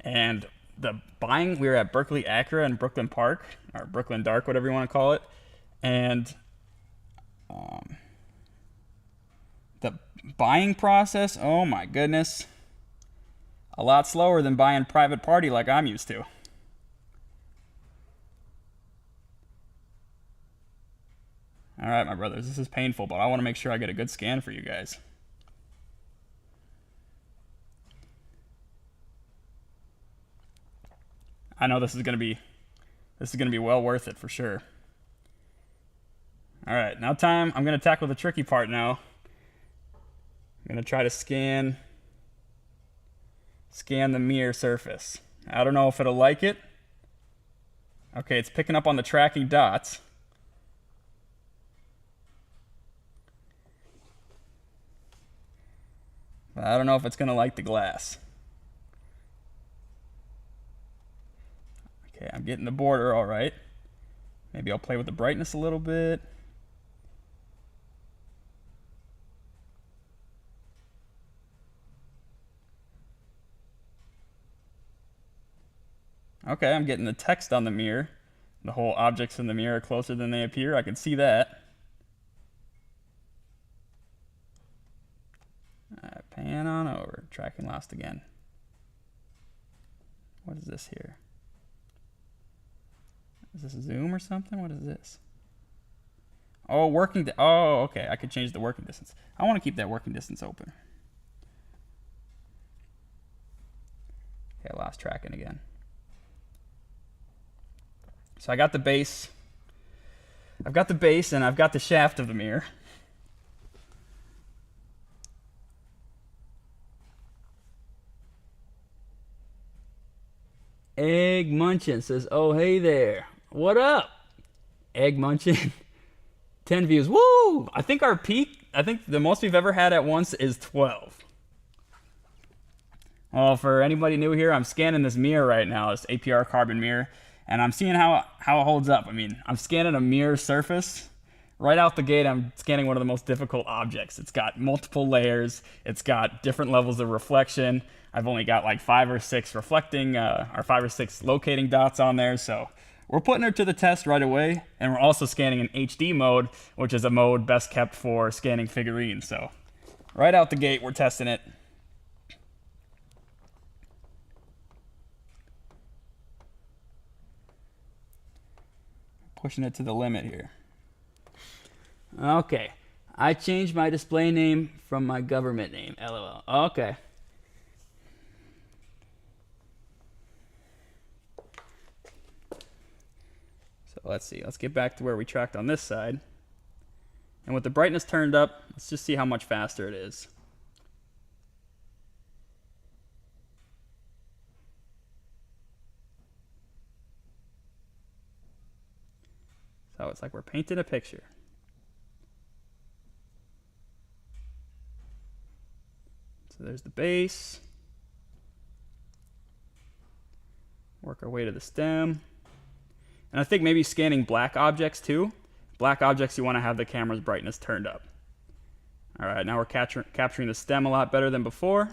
and we were at Berkeley Acura in Brooklyn Park, or Brooklyn Dark, whatever you want to call it, and the buying process, oh my goodness, a lot slower than buying private party like I'm used to. All right, my brothers, this is painful, but I want to make sure I get a good scan for you guys. I know this is going to be well worth it for sure. All right, now I'm going to tackle the tricky part now. I'm going to try to scan the mirror surface. I don't know if it'll like it. Okay, it's picking up on the tracking dots. But I don't know if it's going to like the glass. Okay, I'm getting the border all right. Maybe I'll play with the brightness a little bit. Okay, I'm getting the text on the mirror. The whole objects in the mirror are closer than they appear. I can see that. Pan on over. Tracking lost again. What is this here? Is this zoom or something? What is this? Oh, oh, okay. I could change the working distance. I want to keep that working distance open. Okay, I lost tracking again. So I got the base. I've got the base and I've got the shaft of the mirror. Egg Munchin says, oh, hey there. What up? Egg Munchin. 10 views. Woo! I think our peak I think the most we've ever had at once is 12. Well, for anybody new here, I'm scanning this mirror right now, this APR carbon mirror, and I'm seeing how it holds up. I mean, I'm scanning a mirror surface. Right out the gate, I'm scanning one of the most difficult objects. It's got multiple layers. It's got different levels of reflection. I've only got like 5 or 6 reflecting, or 5 or 6 locating dots on there, so we're putting her to the test right away, and we're also scanning in HD mode, which is a mode best kept for scanning figurines. So right out the gate, we're testing it. Pushing it to the limit here. Okay, I changed my display name from my government name, LOL. Okay. So let's see, let's get back to where we tracked on this side. And with the brightness turned up, let's just see how much faster it is. So it's like we're painting a picture. So there's the base. Work our way to the stem. And I think maybe scanning black objects too. Black objects, you want to have the camera's brightness turned up. All right, now we're capturing the stem a lot better than before.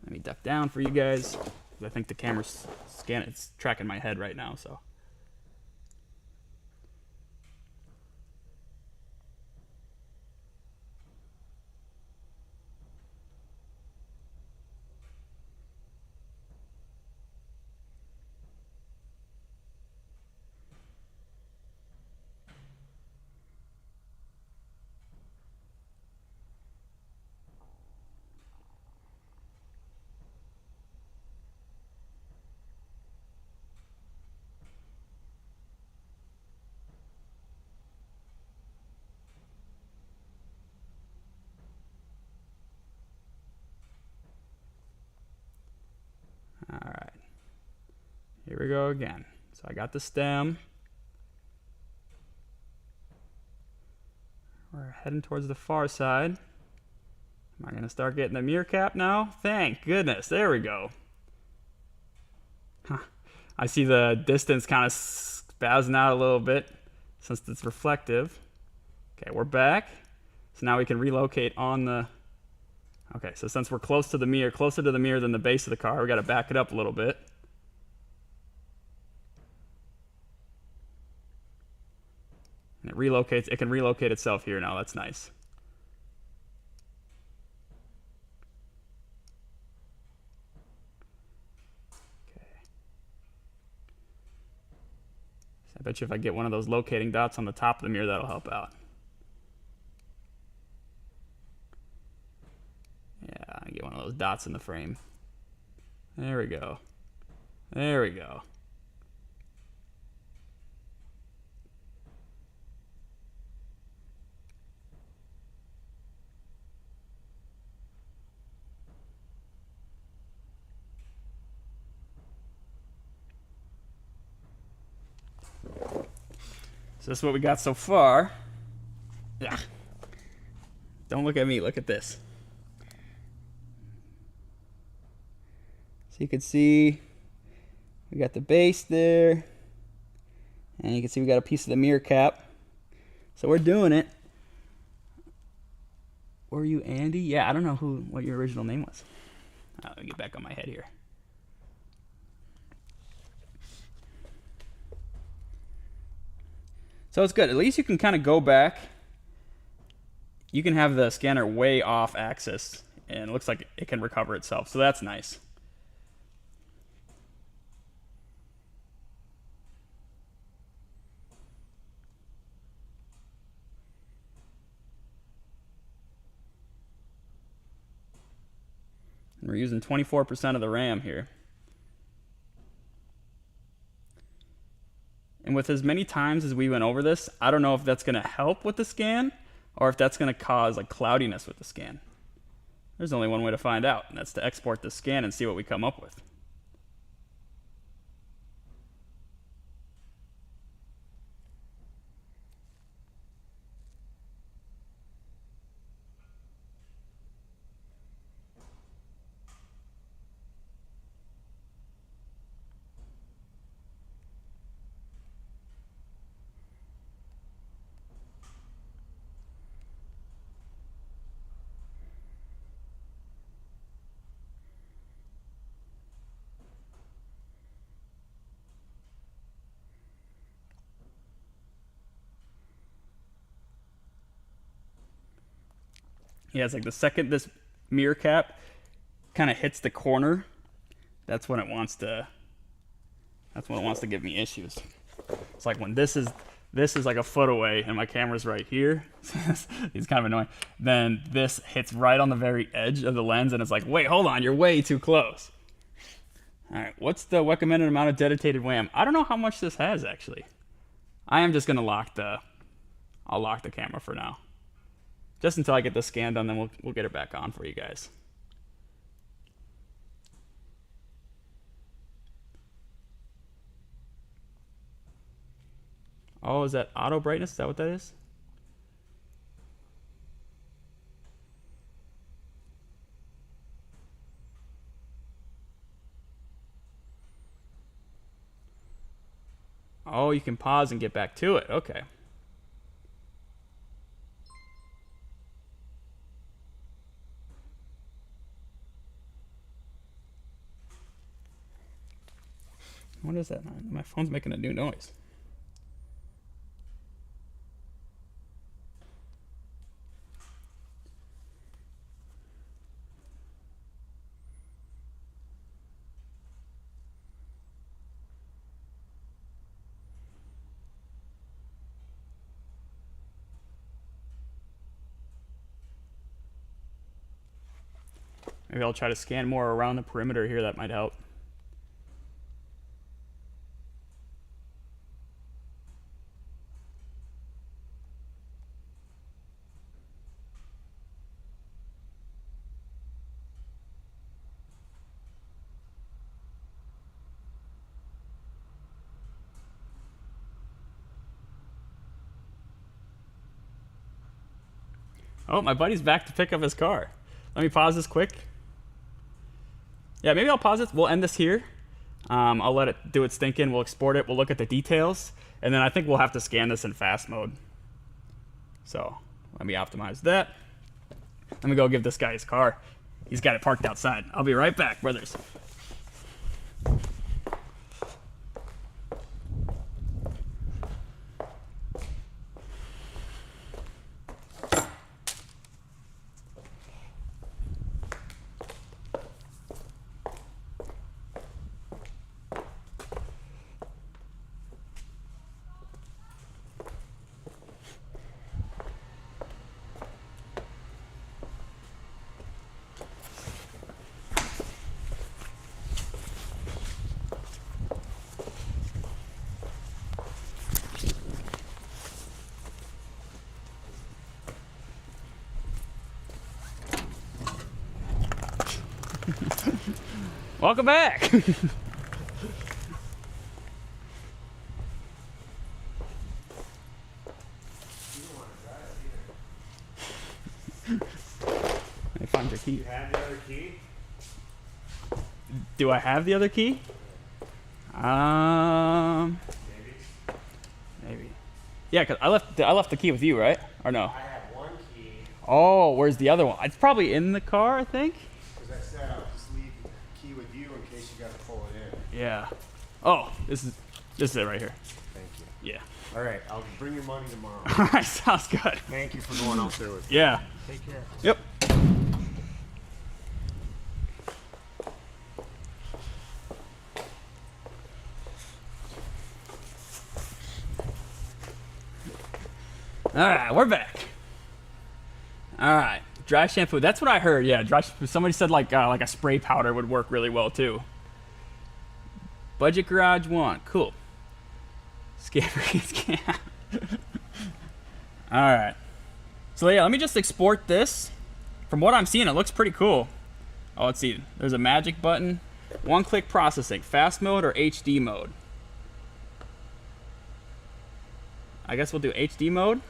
Let me duck down for you guys. I think the camera's it's tracking my head right now, so. All right, here we go again. So I got the stem. We're heading towards the far side. Am I going to start getting the mirror cap now? Thank goodness, there we go. Huh. I see the distance kind of spazzing out a little bit since it's reflective. Okay, we're back. So now we can relocate on the... Okay, so since we're close to the mirror, closer to the mirror than the base of the car, we got to back it up a little bit. And it relocates. It can relocate itself here now. That's nice. Okay. So I bet you if I get one of those locating dots on the top of the mirror, that'll help out. Yeah, I get one of those dots in the frame. There we go. There we go. So this is what we got so far. Yeah. Don't look at me, look at this. So you can see we got the base there. And you can see we got a piece of the mirror cap. So we're doing it. Were you Andy? Yeah, I don't know what your original name was. Let me get back on my head here. So it's good. At least you can kind of go back. You can have the scanner way off axis, and it looks like it can recover itself. So that's nice. And we're using 24% of the RAM here. And with as many times as we went over this, I don't know if that's going to help with the scan or if that's going to cause like cloudiness with the scan. There's only one way to find out, and that's to export the scan and see what we come up with. Yeah, it's like the second this mirror cap kind of hits the corner, that's when it wants to give me issues. It's like when this is like a foot away and my camera's right here. It's kind of annoying. Then this hits right on the very edge of the lens and it's like, wait, hold on, you're way too close. All right, what's the recommended amount of dedicated WAM? I don't know how much this has actually. I am just gonna I'll lock the camera for now. Just until I get the scan done, then we'll get it back on for you guys. Oh, is that auto brightness? Is that what that is? Oh, you can pause and get back to it. Okay. What is that? My phone's making a new noise. Maybe I'll try to scan more around the perimeter here. That might help. Oh, my buddy's back to pick up his car. Let me pause this quick. Yeah, maybe I'll pause it. We'll end this here. I'll let it do its thinking. We'll export it. We'll look at the details. And then I think we'll have to scan this in fast mode. So let me optimize that. Let me go give this guy his car. He's got it parked outside. I'll be right back, brothers. Welcome back. I find your key. Do you have the other key? Do I have the other key? Maybe. Yeah, cause I left the key with you, right? Or no? I have one key. Oh, where's the other one? It's probably in the car, I think. Because I said I'll just leave the key with you in case you got to pull it in. Yeah. Oh, this is it right here. Thank you. Yeah. All right, I'll bring your money tomorrow. All right, sounds good. Thank you for going out there with me. Yeah. Take care. Yep. All right, we're back. All right, dry shampoo. That's what I heard. Yeah, dry shampoo. Somebody said like a spray powder would work really well too. Budget Garage 1. Cool. Scan. All right. So yeah, let me just export this. From what I'm seeing, it looks pretty cool. Oh, let's see. There's a magic button. One-click processing. Fast mode or HD mode? I guess we'll do HD mode.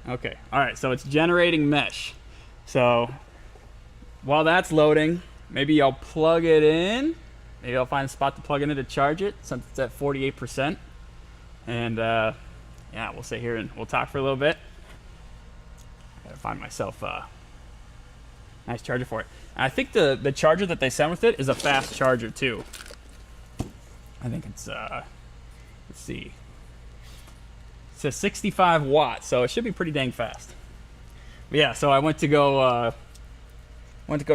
Okay. All right. So it's generating mesh. So while that's loading, maybe I'll plug it in. Maybe I'll find a spot to plug in it to charge it since it's at 48%. And yeah, we'll sit here and we'll talk for a little bit. I gotta find myself a nice charger for it. And I think the charger that they sent with it is a fast charger too. I think it's let's see, says 65 watts, so it should be pretty dang fast. But yeah, so I went to go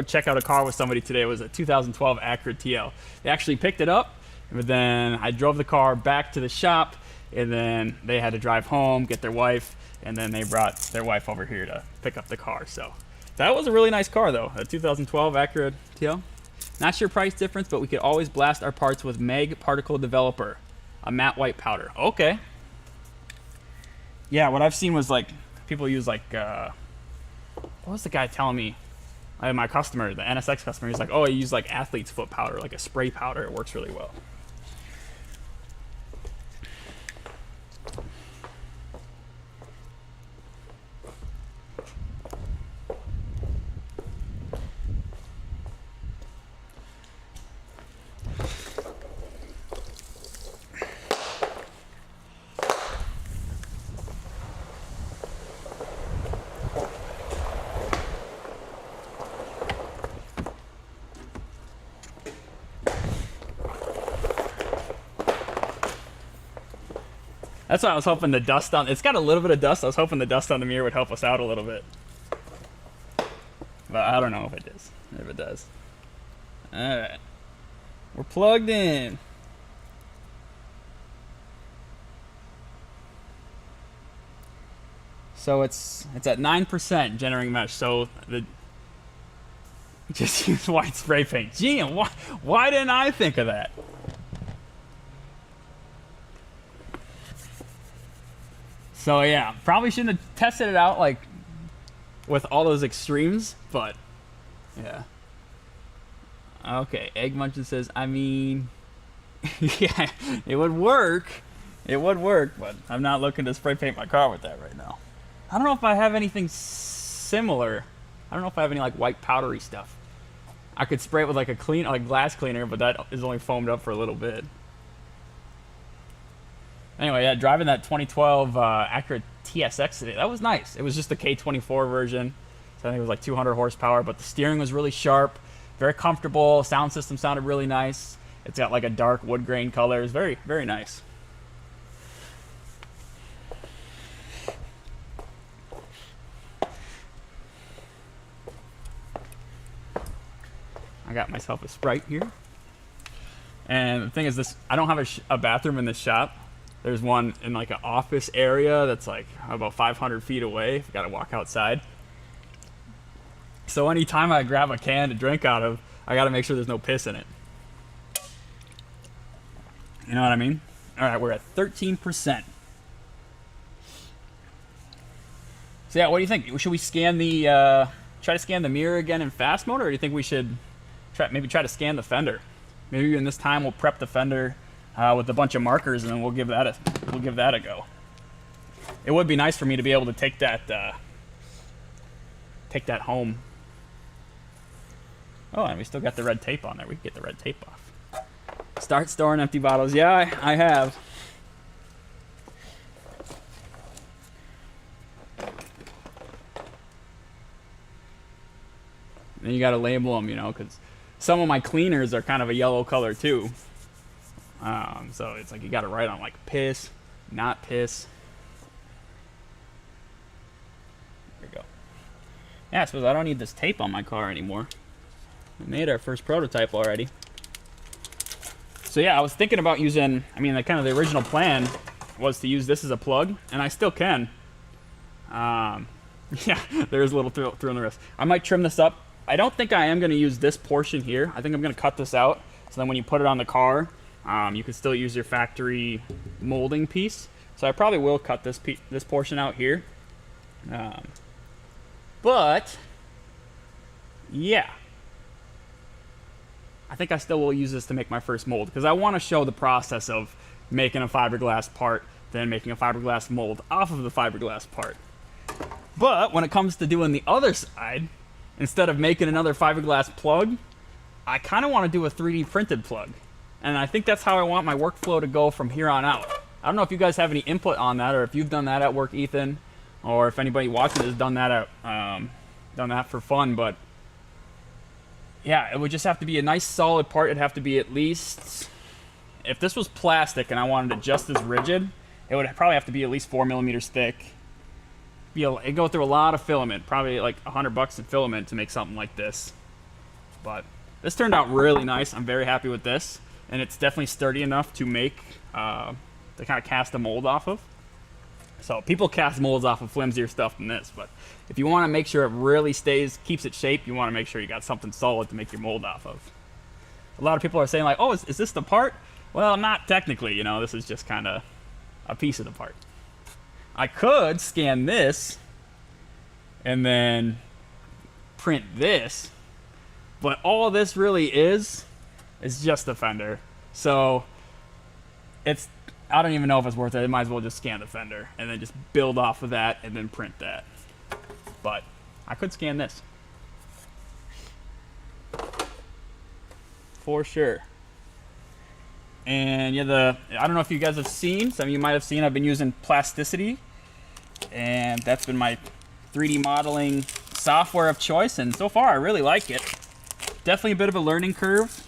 check out a car with somebody today. It was a 2012 Acura TL. They actually picked it up, but then I drove the car back to the shop, and then they had to drive home, get their wife, and then they brought their wife over here to pick up the car. So that was a really nice car, though, a 2012 Acura TL. Not sure price difference, but we could always blast our parts with Meg Particle Developer, a matte white powder. Okay. Yeah, what I've seen was like people use like what was the guy telling me? My customer, the NSX customer, he's like, oh, I use like athlete's foot powder, like a spray powder. It works really well. That's why I was hoping the dust on... It's got a little bit of dust. I was hoping the dust on the mirror would help us out a little bit. But I don't know if it does. If it does. Alright. We're plugged in. So it's at 9% generating mesh. So the... Just use white spray paint. Gee, why didn't I think of that? So yeah, probably shouldn't have tested it out like with all those extremes, but yeah. Okay, Egg Munchin says, I mean, yeah, it would work. It would work, but I'm not looking to spray paint my car with that right now. I don't know if I have anything similar. I don't know if I have any like white powdery stuff. I could spray it with like a glass cleaner, but that is only foamed up for a little bit. Anyway, yeah, driving that 2012 Acura TSX today, that was nice. It was just the K24 version, so I think it was like 200 horsepower, but the steering was really sharp, very comfortable. Sound system sounded really nice. It's got like a dark wood grain color. It's very, very nice. I got myself a Sprite here. And the thing is, this, I don't have a bathroom in this shop. There's one in like an office area that's like about 500 feet away. I've got to walk outside. So anytime I grab a can to drink out of, I got to make sure there's no piss in it. You know what I mean? All right, we're at 13%. So yeah, what do you think? Should we scan the, try to scan the mirror again in fast mode, or do you think we should maybe try to scan the fender? Maybe in this time we'll prep the fender with a bunch of markers, and then we'll give that a go. It would be nice for me to be able to take that home. Oh, and we still got the red tape on there. We can get the red tape off. Start storing empty bottles. Yeah, I have. Then you got to label them, you know, because some of my cleaners are kind of a yellow color too. So it's like you got to write on like piss, not piss. There we go. Yeah, I suppose I don't need this tape on my car anymore. We made our first prototype already. So yeah, I was thinking about using, I mean, kind of the original plan was to use this as a plug, and I still can. Yeah, there's a little through in the wrist. I might trim this up. I don't think I am going to use this portion here. I think I'm going to cut this out, so then when you put it on the car, you can still use your factory molding piece. So I probably will cut this portion out here. But yeah, I think I still will use this to make my first mold, because I want to show the process of making a fiberglass part, then making a fiberglass mold off of the fiberglass part. But when it comes to doing the other side, instead of making another fiberglass plug, I kind of want to do a 3D printed plug. And I think that's how I want my workflow to go from here on out. I don't know if you guys have any input on that, or if you've done that at work, Ethan, or if anybody watching has done that for fun. But yeah, it would just have to be a nice solid part. It'd have to be at least, if this was plastic and I wanted it just as rigid, it would probably have to be at least 4 millimeters thick. It'd go through a lot of filament, probably like $100 in filament to make something like this. But this turned out really nice. I'm very happy with this, and it's definitely sturdy enough to make to kind of cast a mold off of. So people cast molds off of flimsier stuff than this, but if you want to make sure it really keeps its shape, you want to make sure you got something solid to make your mold off of. A lot of people are saying like, oh, is this the part? Well, not technically, you know, this is just kind of a piece of the part. I could scan this and then print this, but all this really is just the fender. So I don't even know if it's worth it. I might as well just scan the fender and then just build off of that and then print that. But I could scan this. For sure. And yeah, I don't know if you guys have seen, some of you might have seen, I've been using plasticity, and that's been my 3D modeling software of choice, and so far I really like it. Definitely a bit of a learning curve,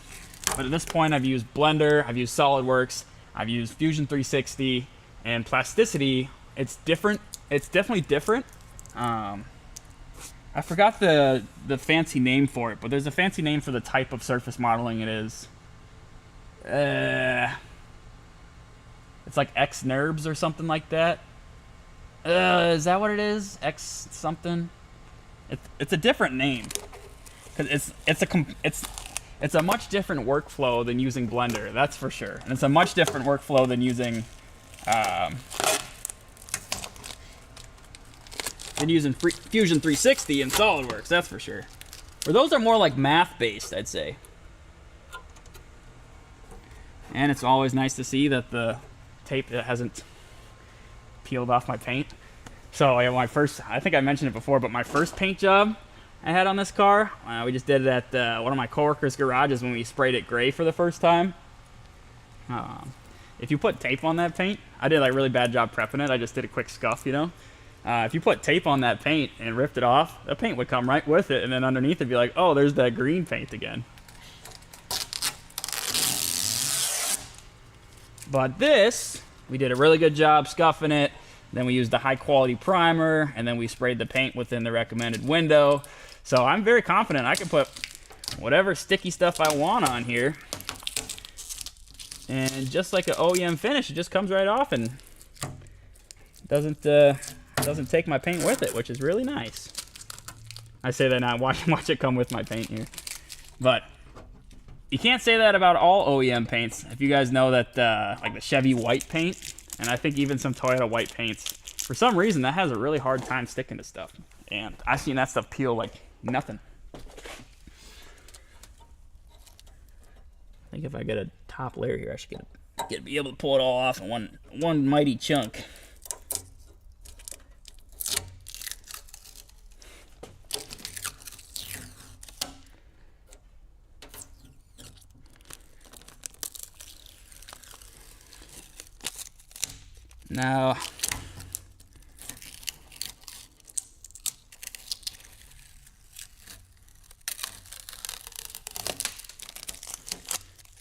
but at this point I've used Blender, I've used SolidWorks, I've used Fusion 360, and plasticity. It's different. It's definitely different. I forgot the fancy name for it, but there's a fancy name for the type of surface modeling it is. It's like X-NURBS or something like that. Is that what it is? X something? It's a different name. 'Cause it's a much different workflow than using Blender, that's for sure. And it's a much different workflow than using Fusion 360 and SolidWorks, that's for sure. Or those are more like math-based, I'd say. And it's always nice to see that the tape hasn't peeled off my paint. So yeah, I think I mentioned it before, but my first paint job I had on this car, we just did it at one of my coworkers' garages when we sprayed it gray for the first time. If you put tape on that paint, I did like a really bad job prepping it. I just did a quick scuff, you know. If you put tape on that paint and ripped it off, the paint would come right with it, and then underneath it'd be like, oh, there's that green paint again. But this, we did a really good job scuffing it. Then we used the high quality primer, and then we sprayed the paint within the recommended window. So I'm very confident I can put whatever sticky stuff I want on here. And just like an OEM finish, it just comes right off and doesn't take my paint with it, which is really nice. I say that now, watch it come with my paint here. But you can't say that about all OEM paints. If you guys know that, like the Chevy white paint, and I think even some Toyota white paints, for some reason that has a really hard time sticking to stuff. And I've seen that stuff peel like nothing. I think if I get a top layer here, I should be able to pull it all off in one mighty chunk. Now,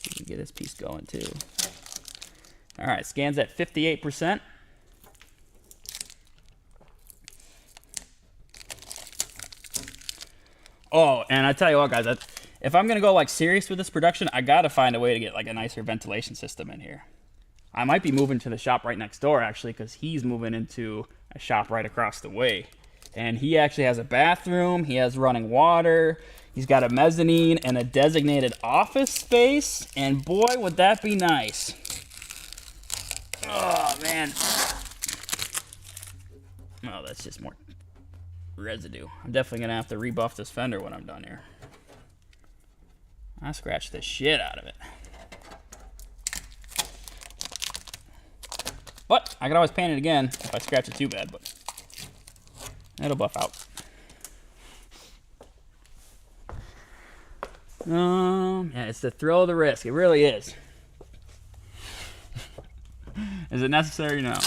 we can get this piece going too. All right, scans at 58%. Oh, and I tell you what, guys, if I'm gonna go like serious with this production, I gotta find a way to get like a nicer ventilation system in here. I might be moving to the shop right next door, actually, because he's moving into a shop right across the way. And he actually has a bathroom, he has running water, he's got a mezzanine and a designated office space, and boy, would that be nice. Oh, man. Oh, that's just more residue. I'm definitely going to have to rebuff this fender when I'm done here. I scratched the shit out of it. But I can always paint it again if I scratch it too bad, but it'll buff out. Yeah, it's the thrill of the risk. It really is. Is it necessary? No.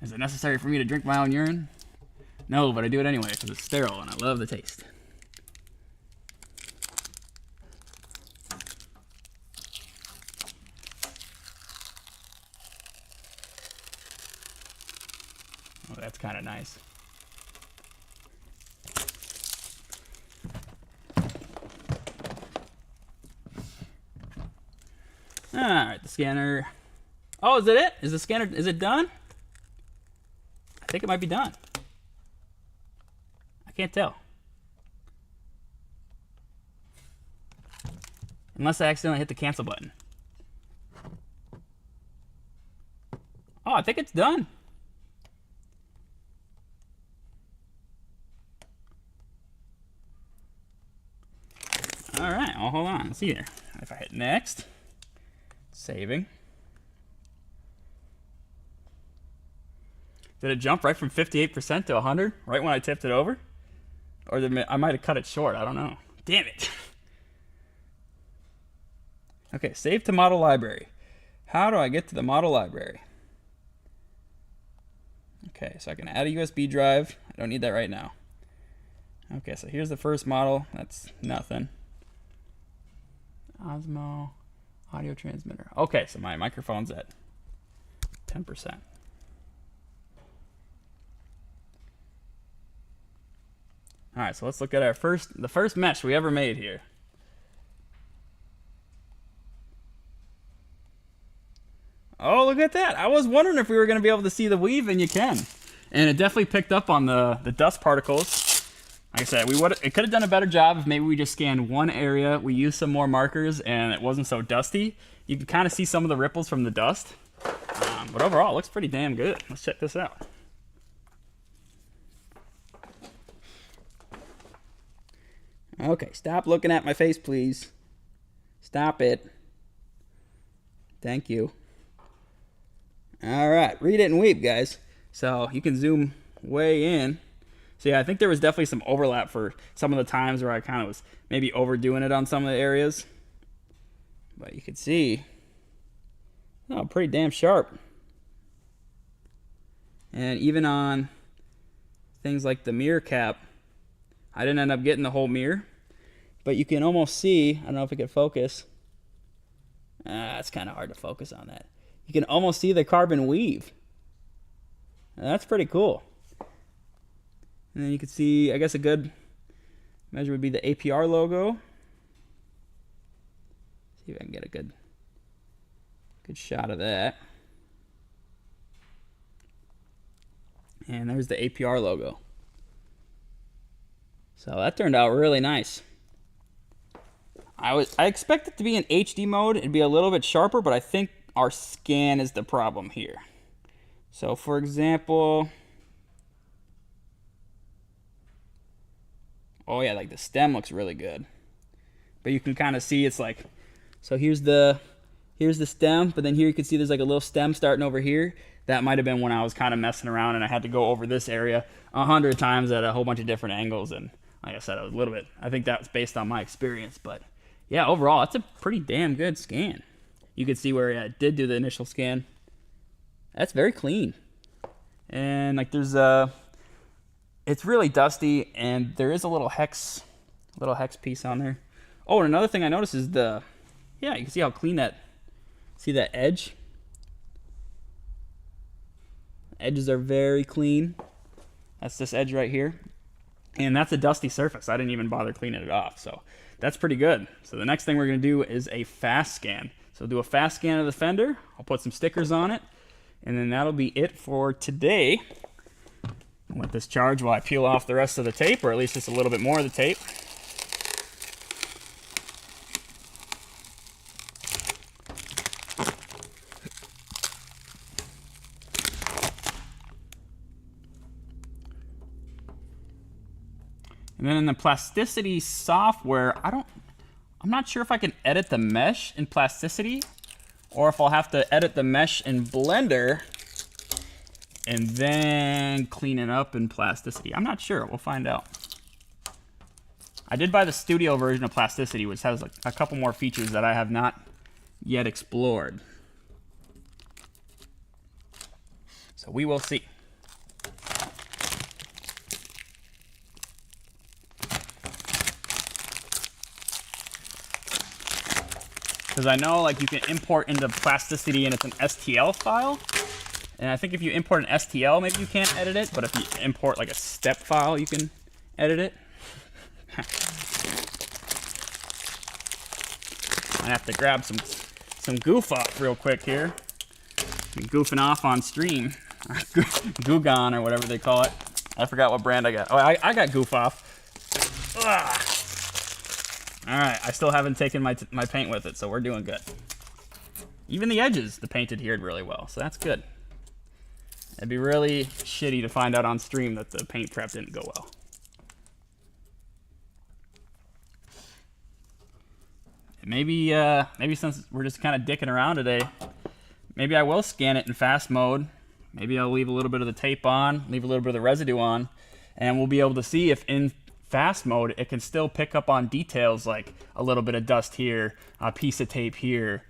Is it necessary for me to drink my own urine? No, but I do it anyway because it's sterile and I love the taste. Oh, that's kind of nice. All right, the scanner. Oh, is it? Is the scanner, is it done? I think it might be done. I can't tell. Unless I accidentally hit the cancel button. Oh, I think it's done. All right, well, hold on. Let's see here. If I hit next, saving. Did it jump right from 58% to 100 right when I tipped it over? Or I might have cut it short. I don't know. Damn it. Okay, save to model library. How do I get to the model library? Okay, so I can add a USB drive. I don't need that right now. Okay, so here's the first model. That's nothing. Osmo audio transmitter. Okay, so my microphone's at 10%. All right, so let's look at the first mesh we ever made here. Oh, look at that. I was wondering if we were going to be able to see the weave, and you can. And it definitely picked up on the dust particles. Like I said, it could have done a better job if maybe we just scanned one area, we used some more markers, and it wasn't so dusty. You can kind of see some of the ripples from the dust. But overall, it looks pretty damn good. Let's check this out. Okay, stop looking at my face, please. Stop it. Thank you. All right, read it and weep, guys. So you can zoom way in. So yeah, I think there was definitely some overlap for some of the times where I kind of was maybe overdoing it on some of the areas. But you can see, oh, pretty damn sharp. And even on things like the mirror cap, I didn't end up getting the whole mirror. But you can almost see, I don't know if it can focus. It's kind of hard to focus on that. You can almost see the carbon weave. And that's pretty cool. And then you can see, I guess a good measure would be the APR logo. See if I can get a good shot of that. And there's the APR logo. So that turned out really nice. I expect it to be in HD mode. It'd be a little bit sharper, but I think our scan is the problem here. So for example, oh yeah, like the stem looks really good. But you can kind of see it's like, so here's the stem, but then here you can see there's like a little stem starting over here. That might have been when I was kind of messing around and I had to go over this area 100 times at a whole bunch of different angles. And like I said, it was a little bit, I think that was based on my experience, but yeah, overall, it's a pretty damn good scan. You can see where it did do the initial scan. That's very clean. And like there's it's really dusty, and there is a little hex piece on there. Oh, and another thing I noticed is yeah, you can see how clean see that edge? Edges are very clean. That's this edge right here. And that's a dusty surface. I didn't even bother cleaning it off. So that's pretty good. So the next thing we're going to do is a fast scan. So do a fast scan of the fender. I'll put some stickers on it. And then that'll be it for today. I'll let this charge while I peel off the rest of the tape, or at least just a little bit more of the tape. And then in the plasticity software, I'm not sure if I can edit the mesh in plasticity or if I'll have to edit the mesh in Blender and then clean it up in plasticity. I'm not sure. We'll find out. I did buy the studio version of plasticity, which has like a couple more features that I have not yet explored. So we will see. Because I know like you can import into plasticity and it's an STL file. And I think if you import an STL, maybe you can't edit it, but if you import like a step file, you can edit it. I have to grab some goof off real quick here. I'm goofing off on stream. Googon or whatever they call it. I forgot what brand I got. Oh, I got goof off. Ugh. All right, I still haven't taken my paint with it, so we're doing good. Even the edges, the paint adhered really well, so that's good. It'd be really shitty to find out on stream that the paint prep didn't go well. Maybe since we're just kind of dicking around today, maybe I will scan it in fast mode. Maybe I'll leave a little bit of the tape on, leave a little bit of the residue on, and we'll be able to see if in fast mode it can still pick up on details like a little bit of dust here, a piece of tape here.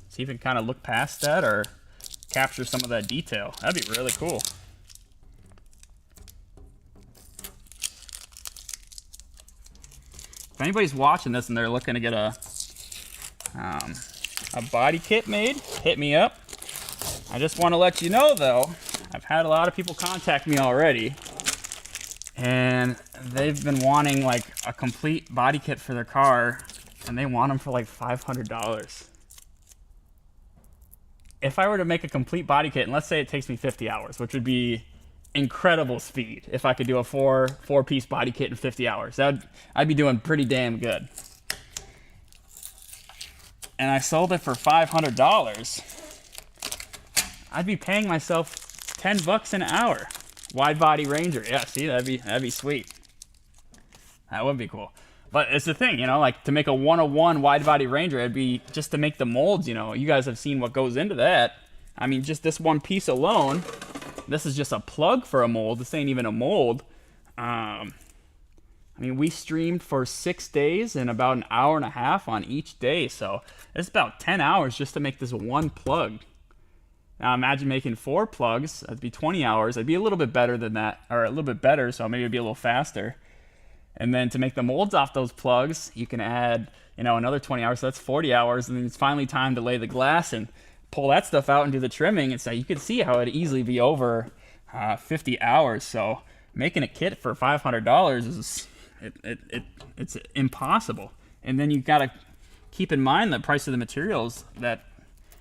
See if it can kind of look past that or capture some of that detail. That'd be really cool. If anybody's watching this and they're looking to get a body kit made, hit me up. I just want to let you know though, I've had a lot of people contact me already and they've been wanting like a complete body kit for their car and they want them for like $500. If I were to make a complete body kit, and let's say it takes me 50 hours, which would be incredible speed if I could do a four-piece body kit in 50 hours. I'd be doing pretty damn good. And I sold it for $500. I'd be paying myself $10 an hour. Wide body Ranger. Yeah, see, that'd be sweet. That would be cool. But it's the thing, you know, like to make a 101 wide body Ranger, it'd be just to make the molds, you know. You guys have seen what goes into that. I mean, just this one piece alone, this is just a plug for a mold. This ain't even a mold. I mean, we streamed for 6 days and about an hour and a half on each day. So it's about 10 hours just to make this one plug. Now imagine making 4 plugs. That'd be 20 hours. It'd be a little bit better than that, or a little bit better, so maybe it'd be a little faster. And then to make the molds off those plugs, you can add, you know, another 20 hours. So that's 40 hours. And then it's finally time to lay the glass and pull that stuff out and do the trimming. And so you can see how it'd easily be over 50 hours. So making a kit for $500 is it's impossible. And then you got to keep in mind the price of the materials. That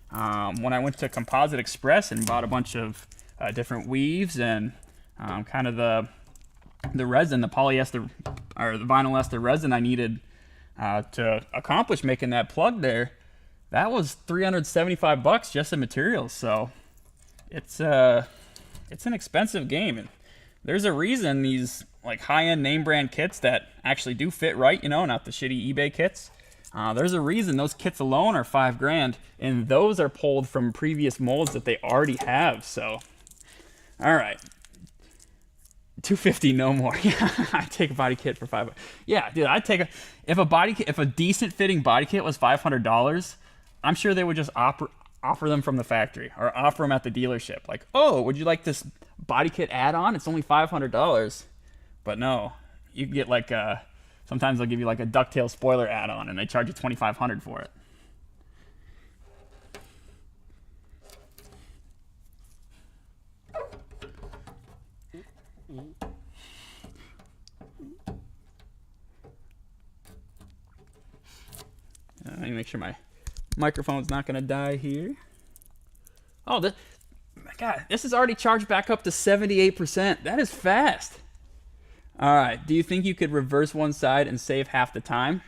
when I went to Composite Express and bought a bunch of different weaves and kind of the resin, the polyester or the vinyl ester resin I needed to accomplish making that plug there, that was $375 just in materials. So it's an expensive game, and there's a reason these like high-end name brand kits that actually do fit right, you know, not the shitty eBay kits. There's a reason those kits alone are $5,000, and those are pulled from previous molds that they already have. So, all right. $250, no more. Yeah, I'd take a body kit for $500. Yeah, dude, I'd take if a decent fitting body kit was $500, I'm sure they would just offer them from the factory or offer them at the dealership. Like, oh, would you like this body kit add-on? It's only $500. But no, you can get like sometimes they'll give you like a ducktail spoiler add-on and they charge you $2,500 for it. Let me make sure my microphone's not going to die here. Oh, my God, this is already charged back up to 78%. That is fast. All right, do you think you could reverse one side and save half the time?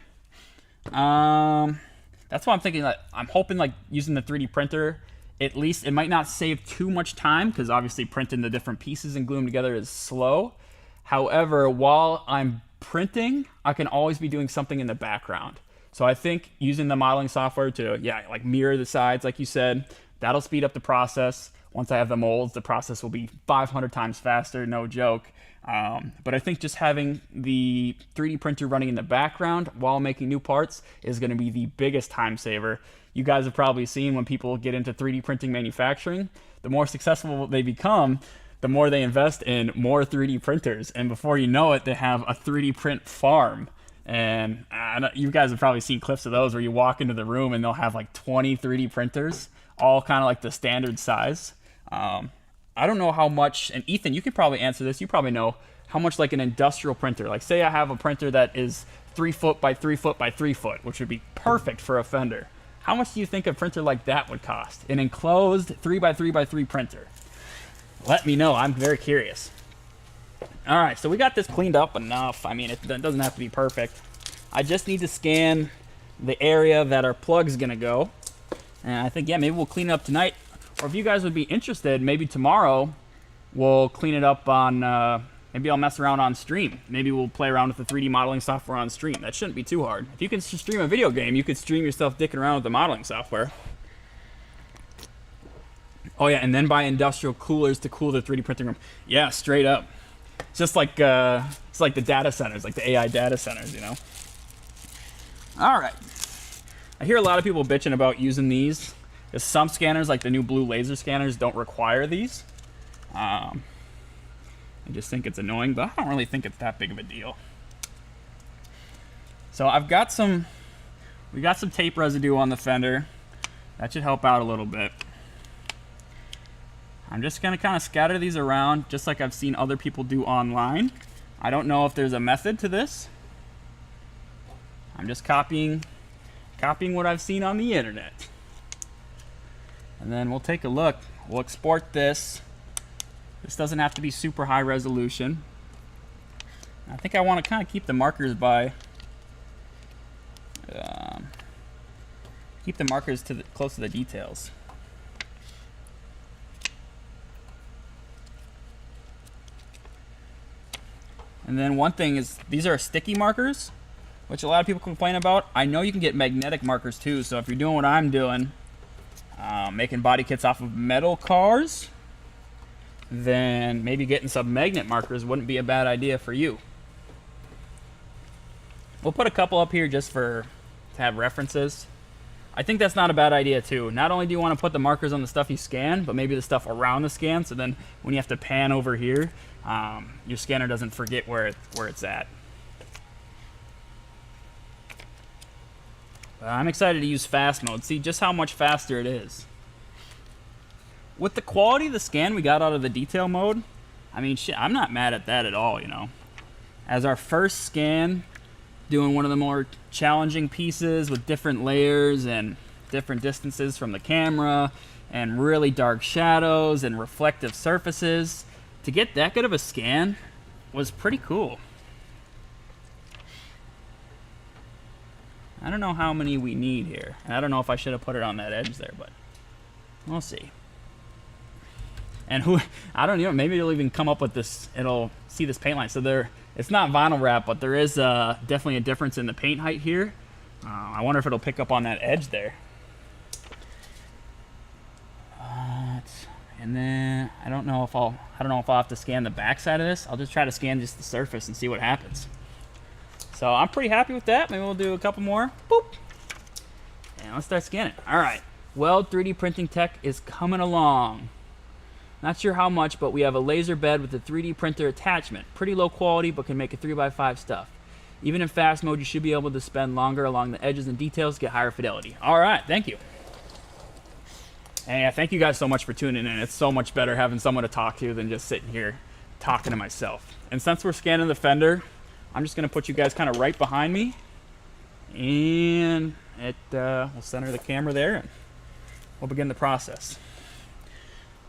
That's why I'm thinking. Like, I'm hoping like using the 3D printer, at least it might not save too much time because obviously printing the different pieces and gluing them together is slow. However, while I'm printing, I can always be doing something in the background. So I think using the modeling software to, like mirror the sides, like you said, that'll speed up the process. Once I have the molds, the process will be 500 times faster, no joke. But I think just having the 3D printer running in the background while making new parts is going to be the biggest time saver. You guys have probably seen when people get into 3D printing manufacturing, the more successful they become, the more they invest in more 3D printers. And before you know it, they have a 3D print farm. And you guys have probably seen clips of those where you walk into the room and they'll have like 20 3D printers, all kind of like the standard size. I don't know how much, and Ethan, you could probably answer this. You probably know how much like an industrial printer, like say I have a printer that is 3 foot by 3 foot by 3 foot, which would be perfect for a fender. How much do you think a printer like that would cost? An enclosed 3 by 3 by 3 printer. Let me know. I'm very curious. All right, so we got this cleaned up enough. I mean, it doesn't have to be perfect. I just need to scan the area that our plug's gonna go. And I think, yeah, maybe we'll clean it up tonight. Or if you guys would be interested, maybe tomorrow we'll clean it up on, maybe I'll mess around on stream. Maybe we'll play around with the 3D modeling software on stream. That shouldn't be too hard. If you can stream a video game, you could stream yourself dicking around with the modeling software. Oh yeah, and then buy industrial coolers to cool the 3D printing room. Yeah, straight up. It's just like, it's like the data centers, like the AI data centers, you know? All right. I hear a lot of people bitching about using these, because some scanners, like the new blue laser scanners, don't require these. I just think it's annoying, but I don't really think it's that big of a deal. So we got some tape residue on the fender. That should help out a little bit. I'm just gonna kind of scatter these around, just like I've seen other people do online. I don't know if there's a method to this. I'm just copying what I've seen on the internet. And then we'll take a look. We'll export this. This doesn't have to be super high resolution. I think I want to kind of keep the markers by, close to the details. And then one thing is, these are sticky markers, which a lot of people complain about. I know you can get magnetic markers too, so if you're doing what I'm doing, making body kits off of metal cars, then maybe getting some magnet markers wouldn't be a bad idea for you. We'll put a couple up here just to have references. I think that's not a bad idea too. Not only do you want to put the markers on the stuff you scan, but maybe the stuff around the scan, so then when you have to pan over here, your scanner doesn't forget where it's at. I'm excited to use fast mode. See just how much faster it is. With the quality of the scan we got out of the detail mode, I mean, shit, I'm not mad at that at all, you know. As our first scan, doing one of the more challenging pieces with different layers and different distances from the camera and really dark shadows and reflective surfaces, to get that good of a scan was pretty cool. I don't know how many we need here. And I don't know if I should have put it on that edge there, but we'll see. And I don't know, maybe it'll even come up with this, it'll see this paint line. So it's not vinyl wrap, but there is definitely a difference in the paint height here. I wonder if it'll pick up on that edge there. And then I don't know if I'll have to scan the back side of this. I'll just try to scan just the surface and see what happens. So I'm pretty happy with that. Maybe we'll do a couple more. Boop. And let's start scanning. All right. Weld 3D printing tech is coming along. Not sure how much, but we have a laser bed with a 3D printer attachment. Pretty low quality, but can make a 3x5 stuff. Even in fast mode, you should be able to spend longer along the edges and details to get higher fidelity. All right, thank you. And yeah, thank you guys so much for tuning in. It's so much better having someone to talk to than just sitting here talking to myself. And since we're scanning the fender, I'm just gonna put you guys kind of right behind me, and we'll center the camera there, and we'll begin the process.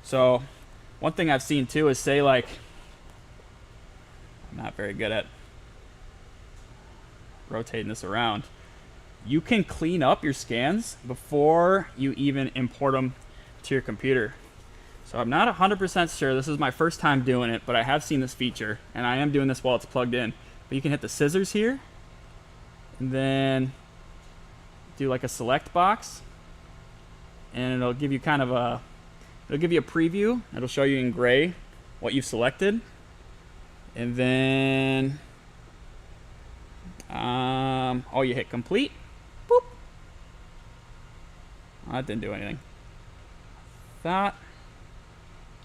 So, one thing I've seen too is, say like, I'm not very good at rotating this around. You can clean up your scans before you even import them to your computer. So I'm not 100% sure. This is my first time doing it, but I have seen this feature, and I am doing this while it's plugged in. But you can hit the scissors here, and then do like a select box, and it'll give you kind of it'll give you a preview. It'll show you in gray what you've selected, and then you hit complete. Boop. Oh, that didn't do anything. That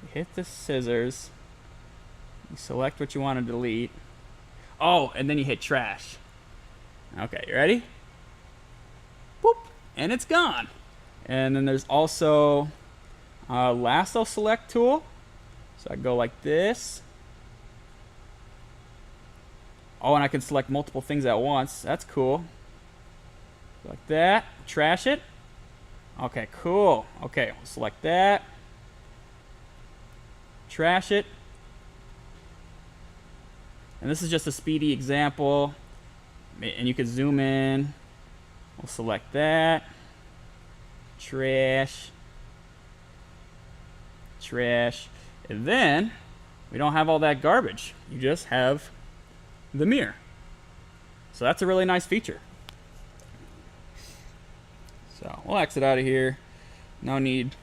you hit the scissors, you select what you want to delete. Oh, and then you hit trash. Okay, you ready? Boop, and it's gone. And then there's also Lasso select tool. So I go like this. Oh, and I can select multiple things at once. That's cool. Like that. Trash it. Okay, cool. Okay, we'll select that. Trash it. And this is just a speedy example. And you can zoom in. We'll select that. Trash. Trash. And then we don't have all that garbage. You just have the mirror. So that's a really nice feature. So we'll exit out of here. No need.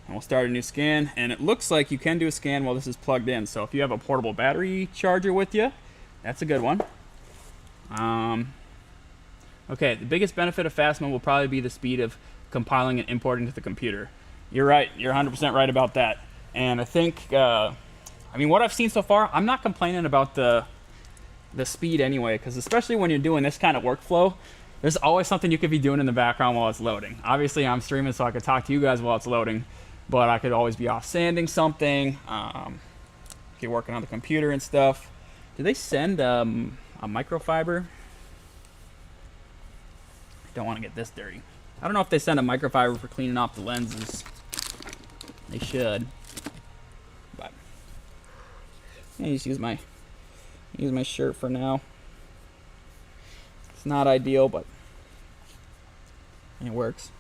And we'll start a new scan. And it looks like you can do a scan while this is plugged in. So if you have a portable battery charger with you, that's a good one. Okay, the biggest benefit of fast mode will probably be the speed of compiling and importing to the computer. You're right. You're 100% right about that. And I think, what I've seen so far, I'm not complaining about the speed anyway, because especially when you're doing this kind of workflow, there's always something you could be doing in the background while it's loading. Obviously, I'm streaming so I could talk to you guys while it's loading, but I could always be off sanding something, get working on the computer and stuff. Do they send a microfiber? I don't want to get this dirty. I don't know if they send a microfiber for cleaning off the lenses. They should. But I just use my shirt for now. It's not ideal, but it works.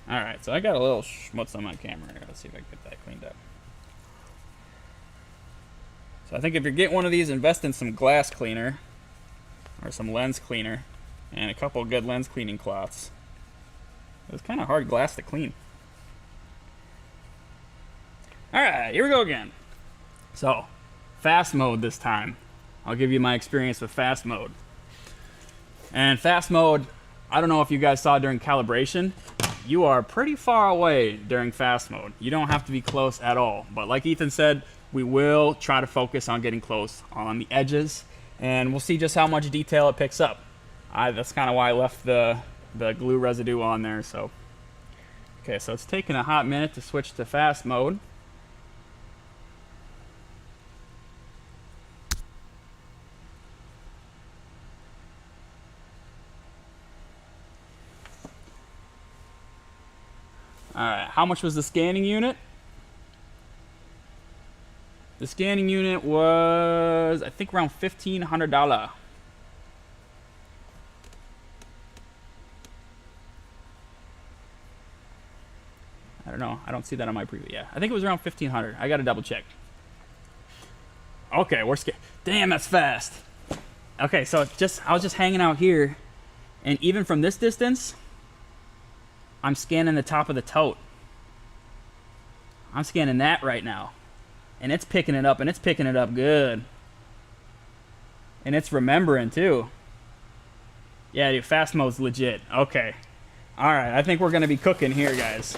Alright, so I got a little schmutz on my camera here. Let's see if I can get that cleaned up. So I think if you're getting one of these, invest in some glass cleaner or some lens cleaner and a couple of good lens cleaning cloths. It's kind of hard glass to clean. Alright, here we go again. So, fast mode this time. I'll give you my experience with fast mode. And fast mode, I don't know if you guys saw during calibration, you are pretty far away during fast mode. You don't have to be close at all. But like Ethan said, we will try to focus on getting close on the edges, and we'll see just how much detail it picks up. That's kind of why I left the glue residue on there. So, okay, so it's taking a hot minute to switch to fast mode. Alright, how much was the scanning unit? The scanning unit was, I think, around $1,500. I don't know. I don't see that on my preview. Yeah, I think it was around $1,500. I gotta double check. Okay, we're scared. Damn, that's fast. Okay, so I was just hanging out here, and even from this distance, I'm scanning the top of the tote. I'm scanning that right now. And it's picking it up, and it's picking it up good. And it's remembering, too. Yeah, dude, fast mode's legit. Okay. Alright, I think we're going to be cooking here, guys.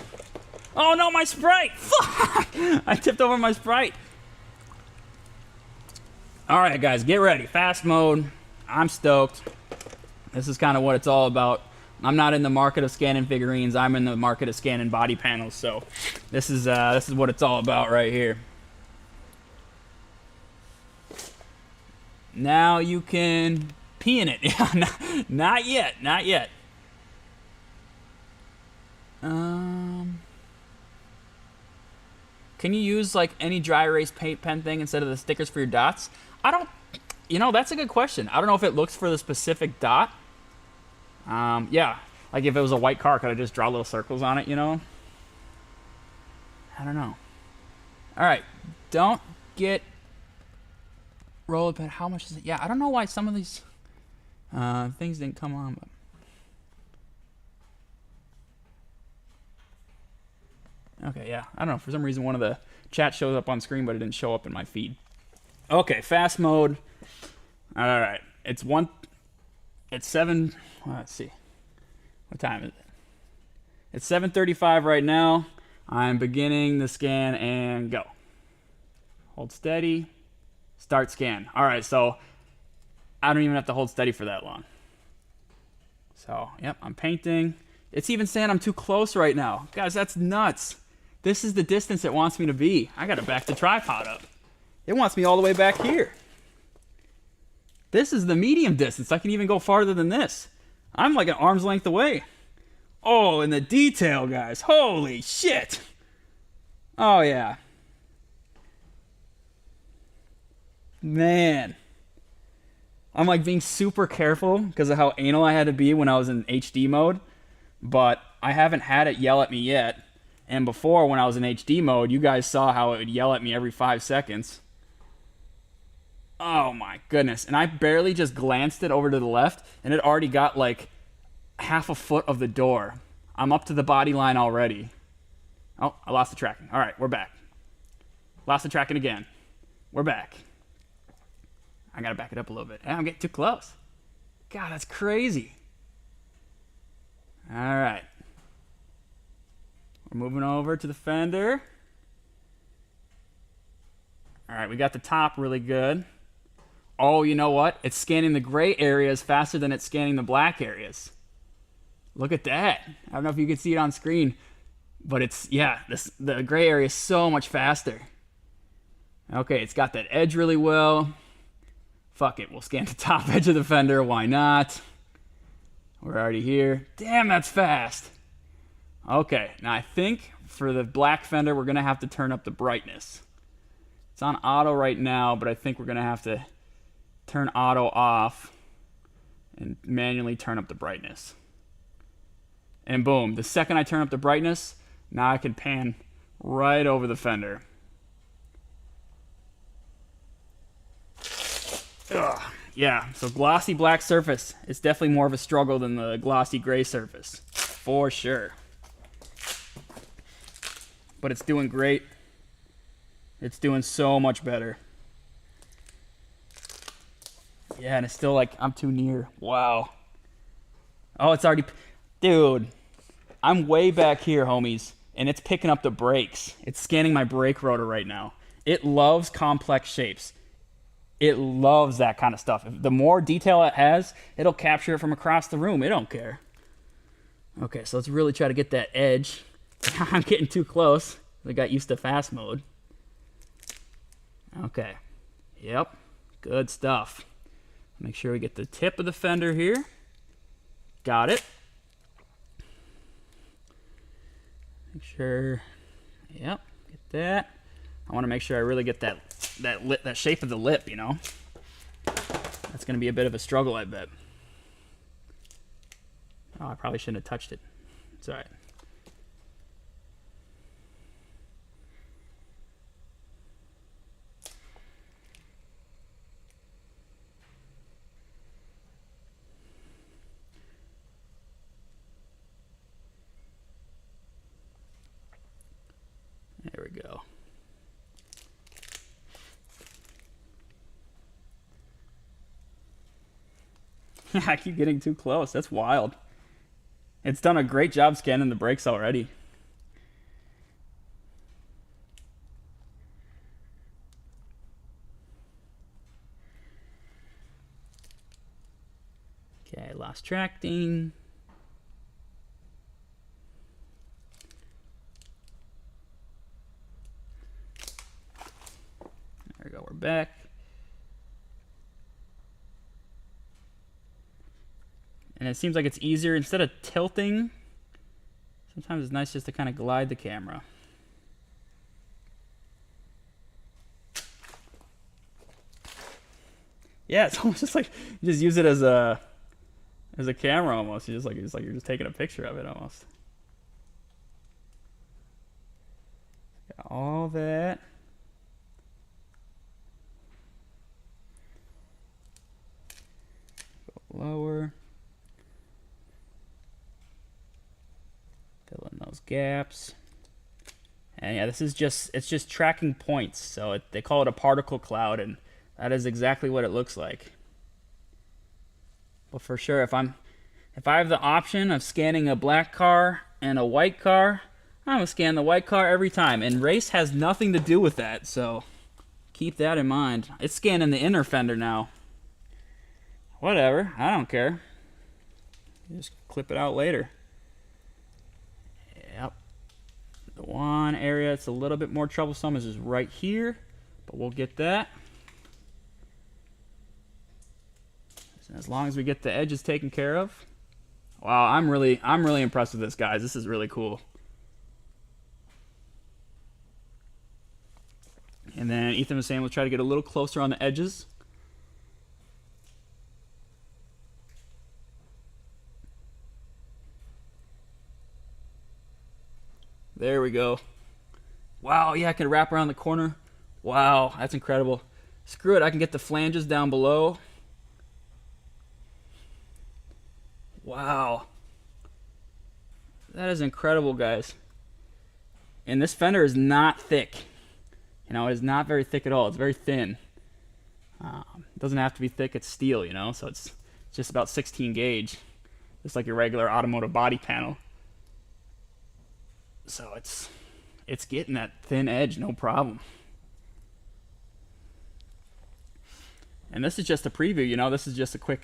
Oh, no, my Sprite! Fuck! I tipped over my Sprite. Alright, guys, get ready. Fast mode. I'm stoked. This is kind of what it's all about. I'm not in the market of scanning figurines. I'm in the market of scanning body panels. So this is what it's all about right here. Now you can pee in it. Yeah, not yet. Not yet. Can you use like any dry erase paint pen thing instead of the stickers for your dots? That's a good question. I don't know if it looks for the specific dot. Yeah, like if it was a white car, could I just draw little circles on it, I don't know. Alright, don't get roller pin. How much is it? Yeah, I don't know why some of these things didn't come on. But okay, yeah, I don't know. For some reason, one of the chat shows up on screen, but it didn't show up in my feed. Okay, fast mode. Alright, it's 7... Let's see. What time is it? It's 7:35 right now. I'm beginning the scan and go. Hold steady. Start scan. All right, so I don't even have to hold steady for that long. So, yep, I'm painting. It's even saying I'm too close right now. Guys, that's nuts. This is the distance it wants me to be. I gotta back the tripod up. It wants me all the way back here. This is the medium distance. I can even go farther than this. I'm like an arm's length away. Oh, and the detail, guys. Holy shit. Oh, yeah. Man. I'm like being super careful because of how anal I had to be when I was in HD mode. But I haven't had it yell at me yet. And before, when I was in HD mode, you guys saw how it would yell at me every 5 seconds. Oh my goodness. And I barely just glanced it over to the left, and it already got like half a foot of the door. I'm up to the body line already. Oh, I lost the tracking. All right, we're back. Lost the tracking again. We're back. I gotta back it up a little bit. I'm getting too close. God, that's crazy. All right. We're moving over to the fender. All right, we got the top really good. Oh, you know what? It's scanning the gray areas faster than it's scanning the black areas. Look at that. I don't know if you can see it on screen, but it's, yeah, the gray area is so much faster. Okay, it's got that edge really well. Fuck it, we'll scan the top edge of the fender. Why not? We're already here. Damn, that's fast. Okay, now I think for the black fender, we're going to have to turn up the brightness. It's on auto right now, but I think we're going to have to turn auto off and manually turn up the brightness. And boom, the second I turn up the brightness, now I can pan right over the fender. Ugh. Yeah, so glossy black surface is definitely more of a struggle than the glossy gray surface, for sure. But it's doing great. It's doing so much better. Yeah, and it's still like, I'm too near. Wow. Oh, it's already... Dude, I'm way back here, homies, and it's picking up the brakes. It's scanning my brake rotor right now. It loves complex shapes. It loves that kind of stuff. The more detail it has, it'll capture it from across the room. It don't care. Okay, so let's really try to get that edge. I'm getting too close. I got used to fast mode. Okay. Yep. Good stuff. Make sure we get the tip of the fender here. Got it. Make sure. Yep. Get that. I want to make sure I really get that shape of the lip, you know. That's going to be a bit of a struggle, I bet. Oh, I probably shouldn't have touched it. It's all right. There we go. I keep getting too close. That's wild. It's done a great job scanning the brakes already. Okay, lost tracking. There we go, we're back. And it seems like it's easier, instead of tilting, sometimes it's nice just to kind of glide the camera. Yeah, it's almost just like you just use it as a camera almost. It's like you're just taking a picture of it almost. Got all that. Go lower. Fill in those gaps. And yeah, it's just tracking points. So they call it a particle cloud, and that is exactly what it looks like. But for sure, if I have the option of scanning a black car and a white car, I'm gonna scan the white car every time, and race has nothing to do with that, so keep that in mind. It's scanning the inner fender now. Whatever, I don't care. Just clip it out later. Yep. The one area that's a little bit more troublesome is just right here, but we'll get that. As long as we get the edges taken care of. Wow, I'm really impressed with this, guys. This is really cool. And then Ethan was saying we'll try to get a little closer on the edges. There we go. Wow, yeah, I can wrap around the corner. Wow, that's incredible. Screw it, I can get the flanges down below. Wow. That is incredible, guys. And this fender is not thick. You know, it is not very thick at all. It's very thin. It doesn't have to be thick. It's steel, you know, so it's just about 16 gauge. Just like your regular automotive body panel. So it's getting that thin edge, no problem. And this is just a preview, you know, this is just a quick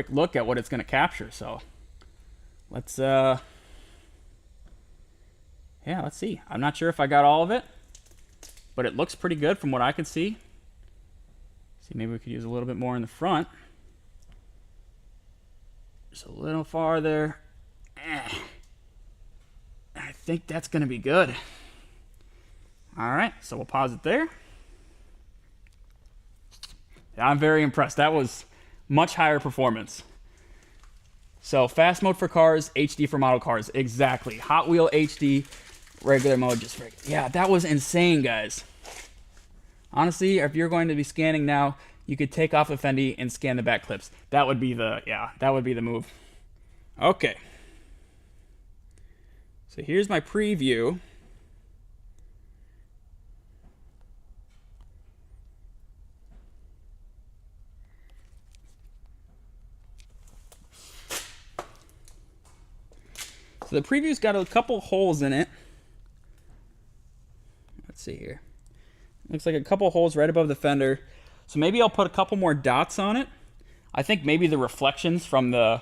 look at what it's going to capture. So let's let's see. I'm not sure if I got all of it, but it looks pretty good from what I can see. See, maybe we could use a little bit more in the front. Just a little farther. I think that's going to be good. All right, so we'll pause it there. Yeah, I'm very impressed. That was much higher performance. So fast mode for cars, HD for model cars. Exactly. Hot Wheel HD, regular mode, just regular. Yeah, that was insane, guys. Honestly, if you're going to be scanning now, you could take off the fendy and scan the back clips. That would be the move. Okay. So here's my preview. So the preview's got a couple holes in it. Let's see here. Looks like a couple holes right above the fender. So maybe I'll put a couple more dots on it. I think maybe the reflections from the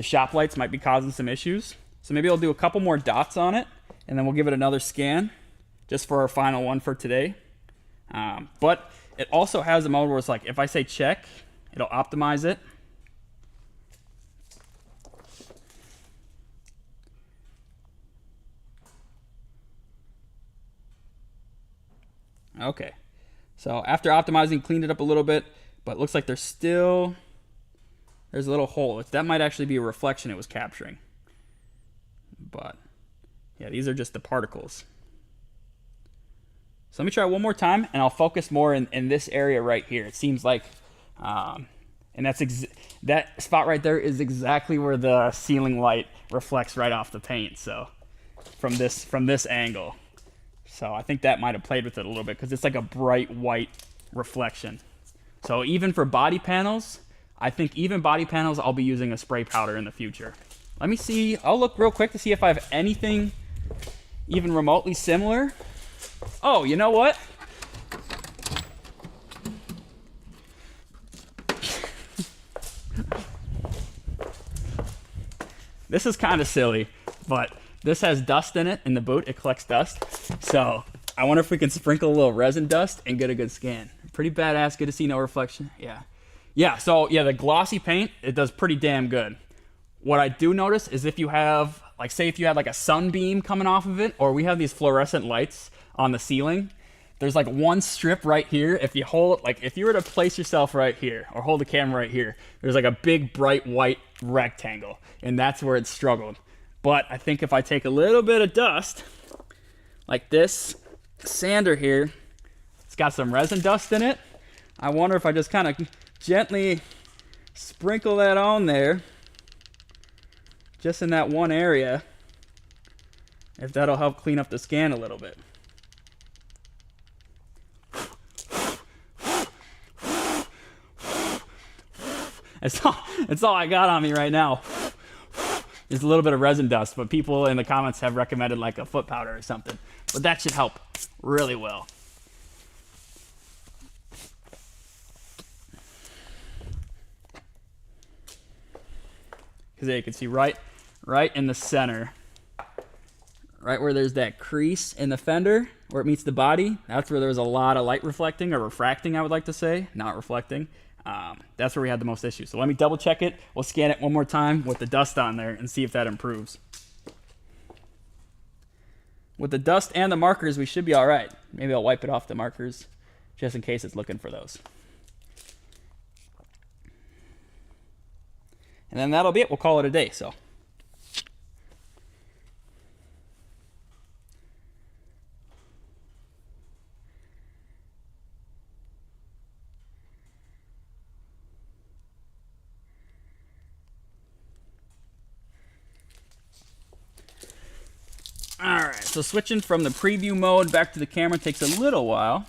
shop lights might be causing some issues. So maybe I'll do a couple more dots on it, and then we'll give it another scan just for our final one for today. But it also has a mode where it's like, if I say check, it'll optimize it. Okay, so after optimizing, cleaned it up a little bit, but it looks like there's a little hole. That might actually be a reflection it was capturing. But yeah, these are just the particles. So let me try one more time, and I'll focus more in this area right here. It seems like, and that spot right there is exactly where the ceiling light reflects right off the paint. So from this angle. So I think that might have played with it a little bit because it's like a bright white reflection. So even for body panels, I think even body panels, I'll be using a spray powder in the future. Let me see. I'll look real quick to see if I have anything even remotely similar. Oh, you know what? This is kind of silly, but this has dust in it in the boot. It collects dust. So I wonder if we can sprinkle a little resin dust and get a good scan. Pretty badass. Good to see no reflection. Yeah. So yeah, the glossy paint, it does pretty damn good. What I do notice is if you have, like, say if you had like a sunbeam coming off of it, or we have these fluorescent lights on the ceiling, there's like one strip right here. If you hold, like if you were to place yourself right here or hold the camera right here, there's like a big bright white rectangle, and that's where it struggled. But I think if I take a little bit of dust, like this sander here, it's got some resin dust in it. I wonder if I just kind of gently sprinkle that on there, just in that one area, if that'll help clean up the scan a little bit. It's all I got on me right now. There's a little bit of resin dust, but people in the comments have recommended like a foot powder or something. But that should help really well. Because you can see right in the center, right where there's that crease in the fender where it meets the body, that's where there's a lot of light reflecting, or refracting I would like to say, not reflecting. That's where we had the most issues. So let me double check it. We'll scan it one more time with the dust on there and see if that improves. With the dust and the markers, we should be all right. Maybe I'll wipe it off the markers just in case it's looking for those. And then that'll be it. We'll call it a day. So. Alright, so switching from the preview mode back to the camera takes a little while.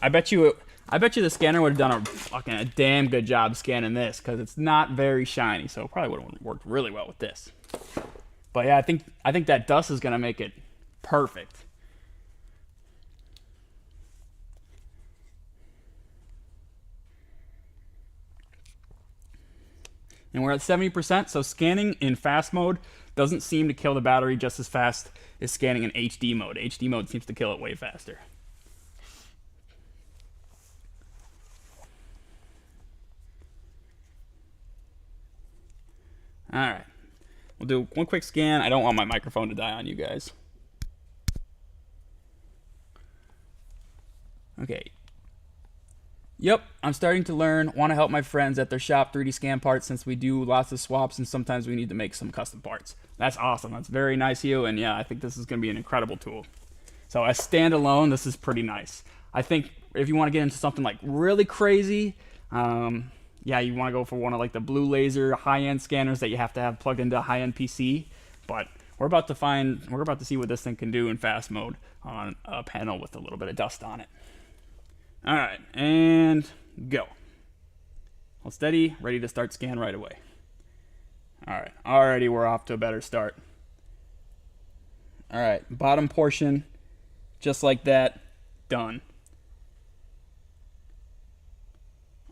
I bet you the scanner would have done a damn good job scanning this, because it's not very shiny, so it probably would have worked really well with this. But yeah, I think that dust is going to make it perfect. And we're at 70%, so scanning in fast mode doesn't seem to kill the battery just as fast as scanning in HD mode. HD mode seems to kill it way faster. Alright, we'll do one quick scan. I don't want my microphone to die on you guys. Okay. Yep, I'm starting to learn. Want to help my friends at their shop 3D scan parts, since we do lots of swaps and sometimes we need to make some custom parts. That's awesome. That's very nice of you, and yeah, I think this is going to be an incredible tool. So as standalone, this is pretty nice. I think if you want to get into something like really crazy, yeah, you want to go for one of like the blue laser high-end scanners that you have to have plugged into a high-end PC. But we're about to see what this thing can do in fast mode on a panel with a little bit of dust on it. All right, and go. Hold steady, ready to start scan right away. All right, already we're off to a better start. All right, bottom portion, just like that, done.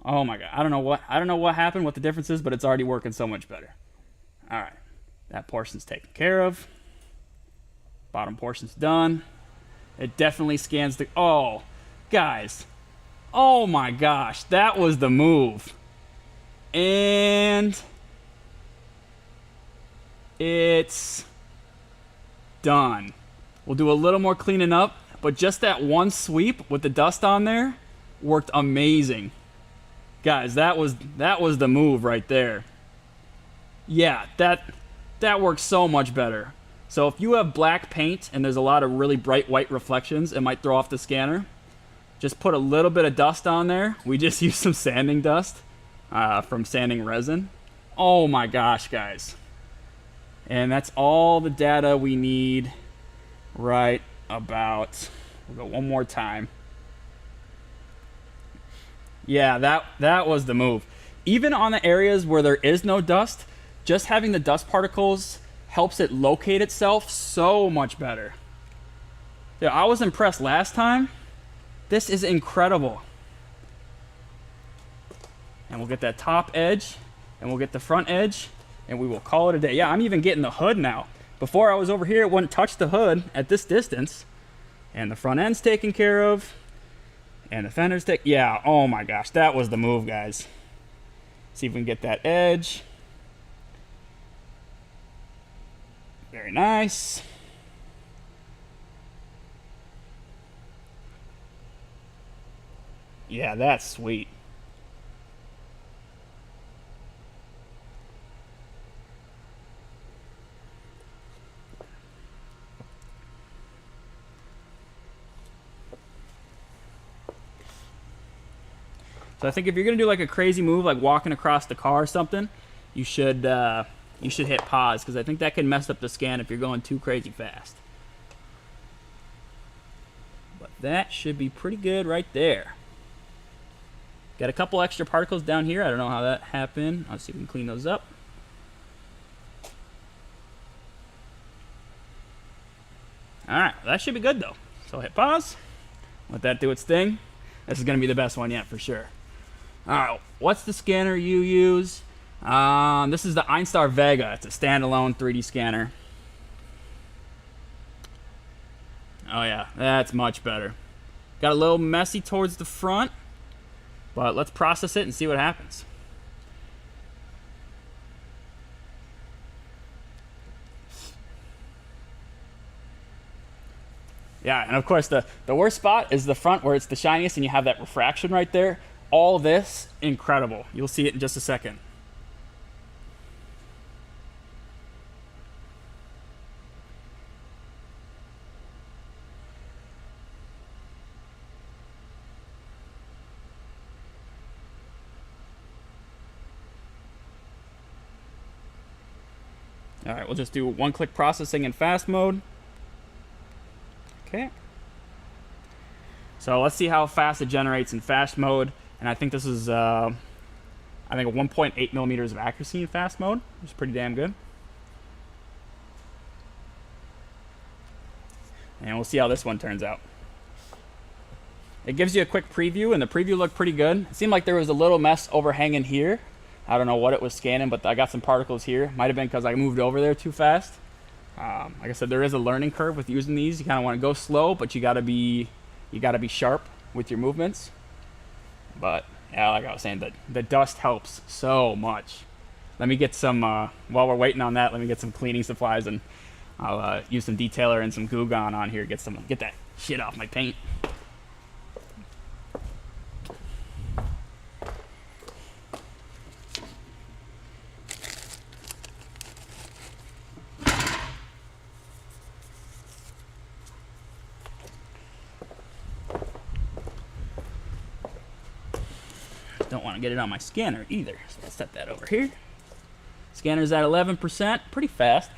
Oh my God, I don't know what happened, what the difference is, but it's already working so much better. All right, that portion's taken care of. Bottom portion's done. It definitely scans the, oh, guys. Oh my gosh, that was the move. And it's done. We'll do a little more cleaning up, but just that one sweep with the dust on there worked amazing. Guys, that was the move right there. Yeah, that works so much better. So if you have black paint and there's a lot of really bright white reflections, it might throw off the scanner. Just put a little bit of dust on there. We just used some sanding dust from sanding resin. Oh my gosh, guys. And that's all the data we need right about. We'll go one more time. Yeah, that was the move. Even on the areas where there is no dust, just having the dust particles helps it locate itself so much better. Yeah, I was impressed last time. This is incredible. And we'll get that top edge, and we'll get the front edge, and we will call it a day. Yeah, I'm even getting the hood now. Before I was over here, it wouldn't touch the hood at this distance. And the front end's taken care of. And the fender's yeah, oh my gosh, that was the move, guys. See if we can get that edge. Very nice. Yeah, that's sweet. So I think if you're gonna do like a crazy move, like walking across the car or something, you should hit pause, because I think that can mess up the scan if you're going too crazy fast. But that should be pretty good right there. Got a couple extra particles down here. I don't know how that happened. Let's see if we can clean those up. that should be good though. So hit pause, let that do its thing. This is gonna be the best one yet for sure. All right, what's the scanner you use? This is the Einstar Vega. It's a standalone 3D scanner. Oh yeah, that's much better. Got a little messy towards the front, but let's process it and see what happens. Yeah, and of course the worst spot is the front where it's the shiniest and you have that refraction right there. All this, incredible. You'll see it in just a second. All right, we'll just do one-click processing in fast mode. Okay. So let's see how fast it generates in fast mode. And I think this is, I think 1.8 millimeters of accuracy in fast mode, which is pretty damn good. And we'll see how this one turns out. It gives you a quick preview, and the preview looked pretty good. It seemed like there was a little mess overhanging here. I don't know what it was scanning, but I got some particles here. Might have been because I moved over there too fast. Like I said, there is a learning curve with using these. You kind of want to go slow, but you gotta be sharp with your movements. But yeah, like I was saying, the dust helps so much. Let me get some while we're waiting on that. Let me get some cleaning supplies, and I'll use some detailer and some Goo Gone on here. Get that shit off my paint. Don't want to get it on my scanner either, so let's set that over here. Scanner's at 11%, pretty fast.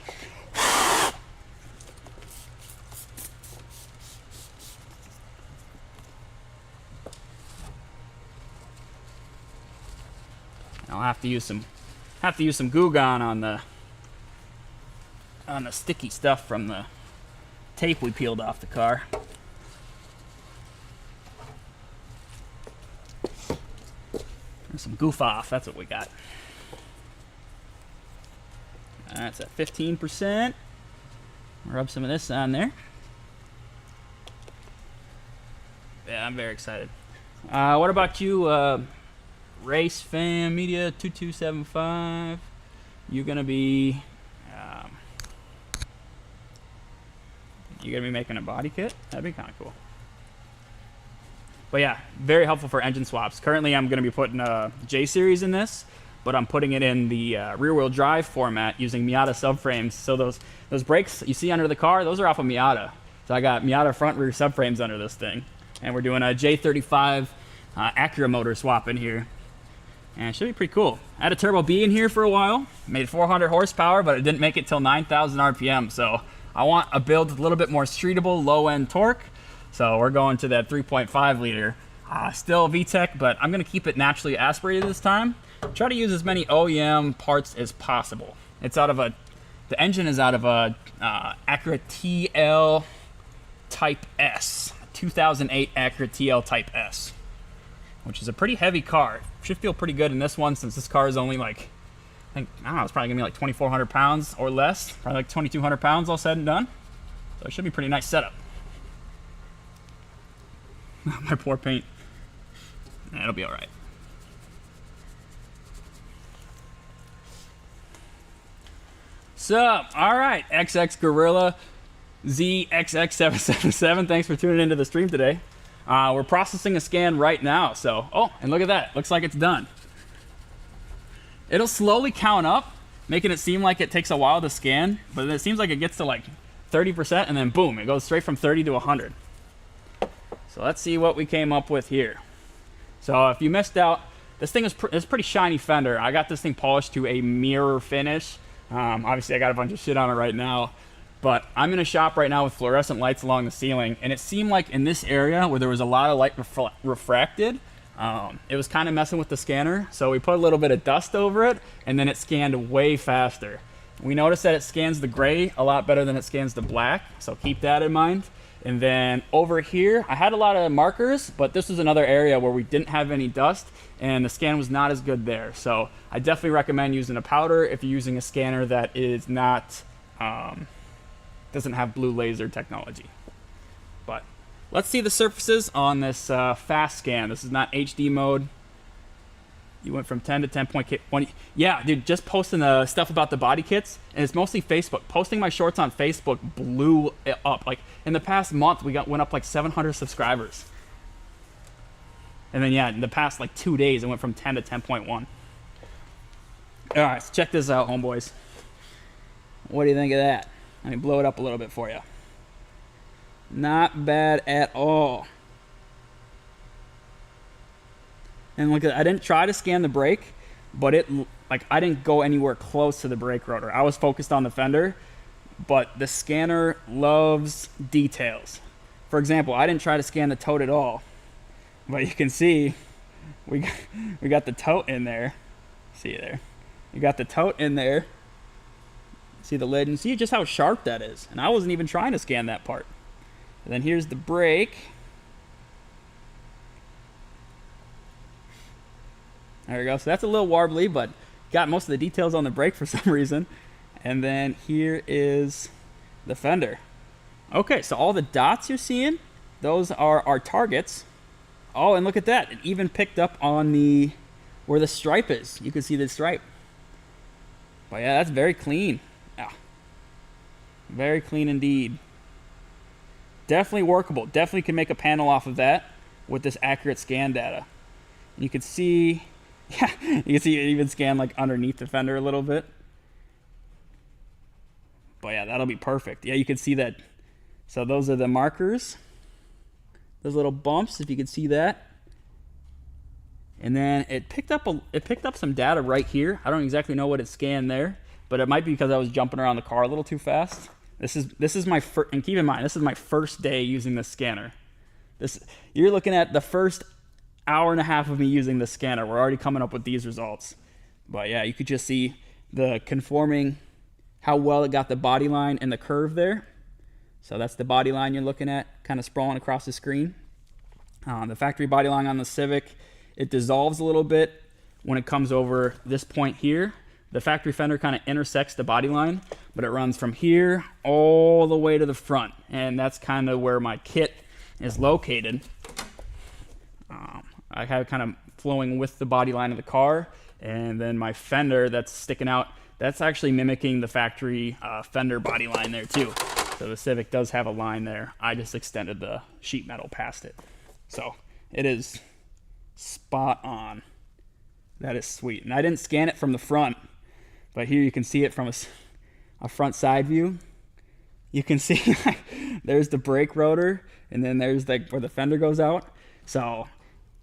I'll have to use some Goo Gone on the sticky stuff from the tape we peeled off the car. Some goof off, that's what we got. That's at 15%. Rub some of this on there. Yeah, I'm very excited. What about you, Race Fam Media 2275? You gonna be making a body kit? That'd be kind of cool. But yeah, very helpful for engine swaps. Currently, I'm going to be putting a J-Series in this, but I'm putting it in the rear-wheel drive format using Miata subframes. So those brakes you see under the car, those are off of Miata. So I got Miata front-rear subframes under this thing. And we're doing a J35 Acura motor swap in here. And it should be pretty cool. I had a Turbo B in here for a while. Made 400 horsepower, but it didn't make it till 9,000 RPM. So I want a build with a little bit more streetable, low-end torque. So we're going to that 3.5 liter. Still VTEC, but I'm going to keep it naturally aspirated this time. Try to use as many OEM parts as possible. It's out of the engine is out of a Acura TL Type S. 2008 Acura TL Type S. Which is a pretty heavy car. Should feel pretty good in this one since this car is only like, I don't know, it's probably going to be like 2,400 pounds or less. Probably like 2,200 pounds all said and done. So it should be a pretty nice setup. My poor paint. It'll be all right. So, all right, XX Gorilla ZXX777. Thanks for tuning into the stream today. We're processing a scan right now. So, oh, and look at that. Looks like it's done. It'll slowly count up, making it seem like it takes a while to scan, but it seems like it gets to like 30% and then boom, it goes straight from 30 to 100. So let's see what we came up with here. So if you missed out, this thing is pretty shiny fender. I got this thing polished to a mirror finish. Obviously I got a bunch of shit on it right now, but I'm in a shop right now with fluorescent lights along the ceiling, and it seemed like in this area where there was a lot of light refracted, it was kind of messing with the scanner. So we put a little bit of dust over it, and then it scanned way faster. We noticed that it scans the gray a lot better than it scans the black, so keep that in mind. And then over here, I had a lot of markers, but this was another area where we didn't have any dust, and the scan was not as good there. So I definitely recommend using a powder if you're using a scanner that is not, doesn't have blue laser technology. But let's see the surfaces on this fast scan. This is not HD mode. You went from 10 to 10.1. Yeah, dude, just posting the stuff about the body kits, and it's mostly Facebook. Posting my shorts on Facebook blew it up. Like, in the past month, went up like 700 subscribers. And then, yeah, in the past like 2 days, it went from 10 to 10.1. All right, so check this out, homeboys. What do you think of that? Let me blow it up a little bit for you. Not bad at all. And look, I didn't try to scan the brake, but I didn't go anywhere close to the brake rotor. I was focused on the fender, but the scanner loves details. For example, I didn't try to scan the tote at all, but you can see we got the tote in there. See there? You got the tote in there. See the lid, and see just how sharp that is. And I wasn't even trying to scan that part. And then here's the brake. There we go. So that's a little warbly, but got most of the details on the brake for some reason. And then here is the fender. Okay, so all the dots you're seeing, those are our targets. Oh, and look at that. It even picked up on where the stripe is. You can see the stripe. But yeah, that's very clean. Yeah. Very clean indeed. Definitely workable. Definitely can make a panel off of that with this accurate scan data. And you can see, yeah, you can see it even scan like underneath the fender a little bit. But yeah, that'll be perfect. Yeah, you can see that. So those are the markers. Those little bumps, if you can see that. And then it picked up some data right here. I don't exactly know what it scanned there, but it might be because I was jumping around the car a little too fast. This is my first, and keep in mind, this is my first day using this scanner. You're looking at the first hour and a half of me using the scanner. We're already coming up with these results. But yeah, you could just see the conforming, how well it got the body line and the curve there. So that's the body line you're looking at, kind of sprawling across the screen. The factory body line on the Civic, it dissolves a little bit when it comes over this point here. The factory fender kind of intersects the body line, but it runs from here all the way to the front. And that's kind of where my kit is located. I have it kind of flowing with the body line of the car. And then my fender that's sticking out, that's actually mimicking the factory fender body line there too. So the Civic does have a line there. I just extended the sheet metal past it. So it is spot on. That is sweet. And I didn't scan it from the front, but here you can see it from a front side view. You can see there's the brake rotor, and then there's like where the fender goes out. So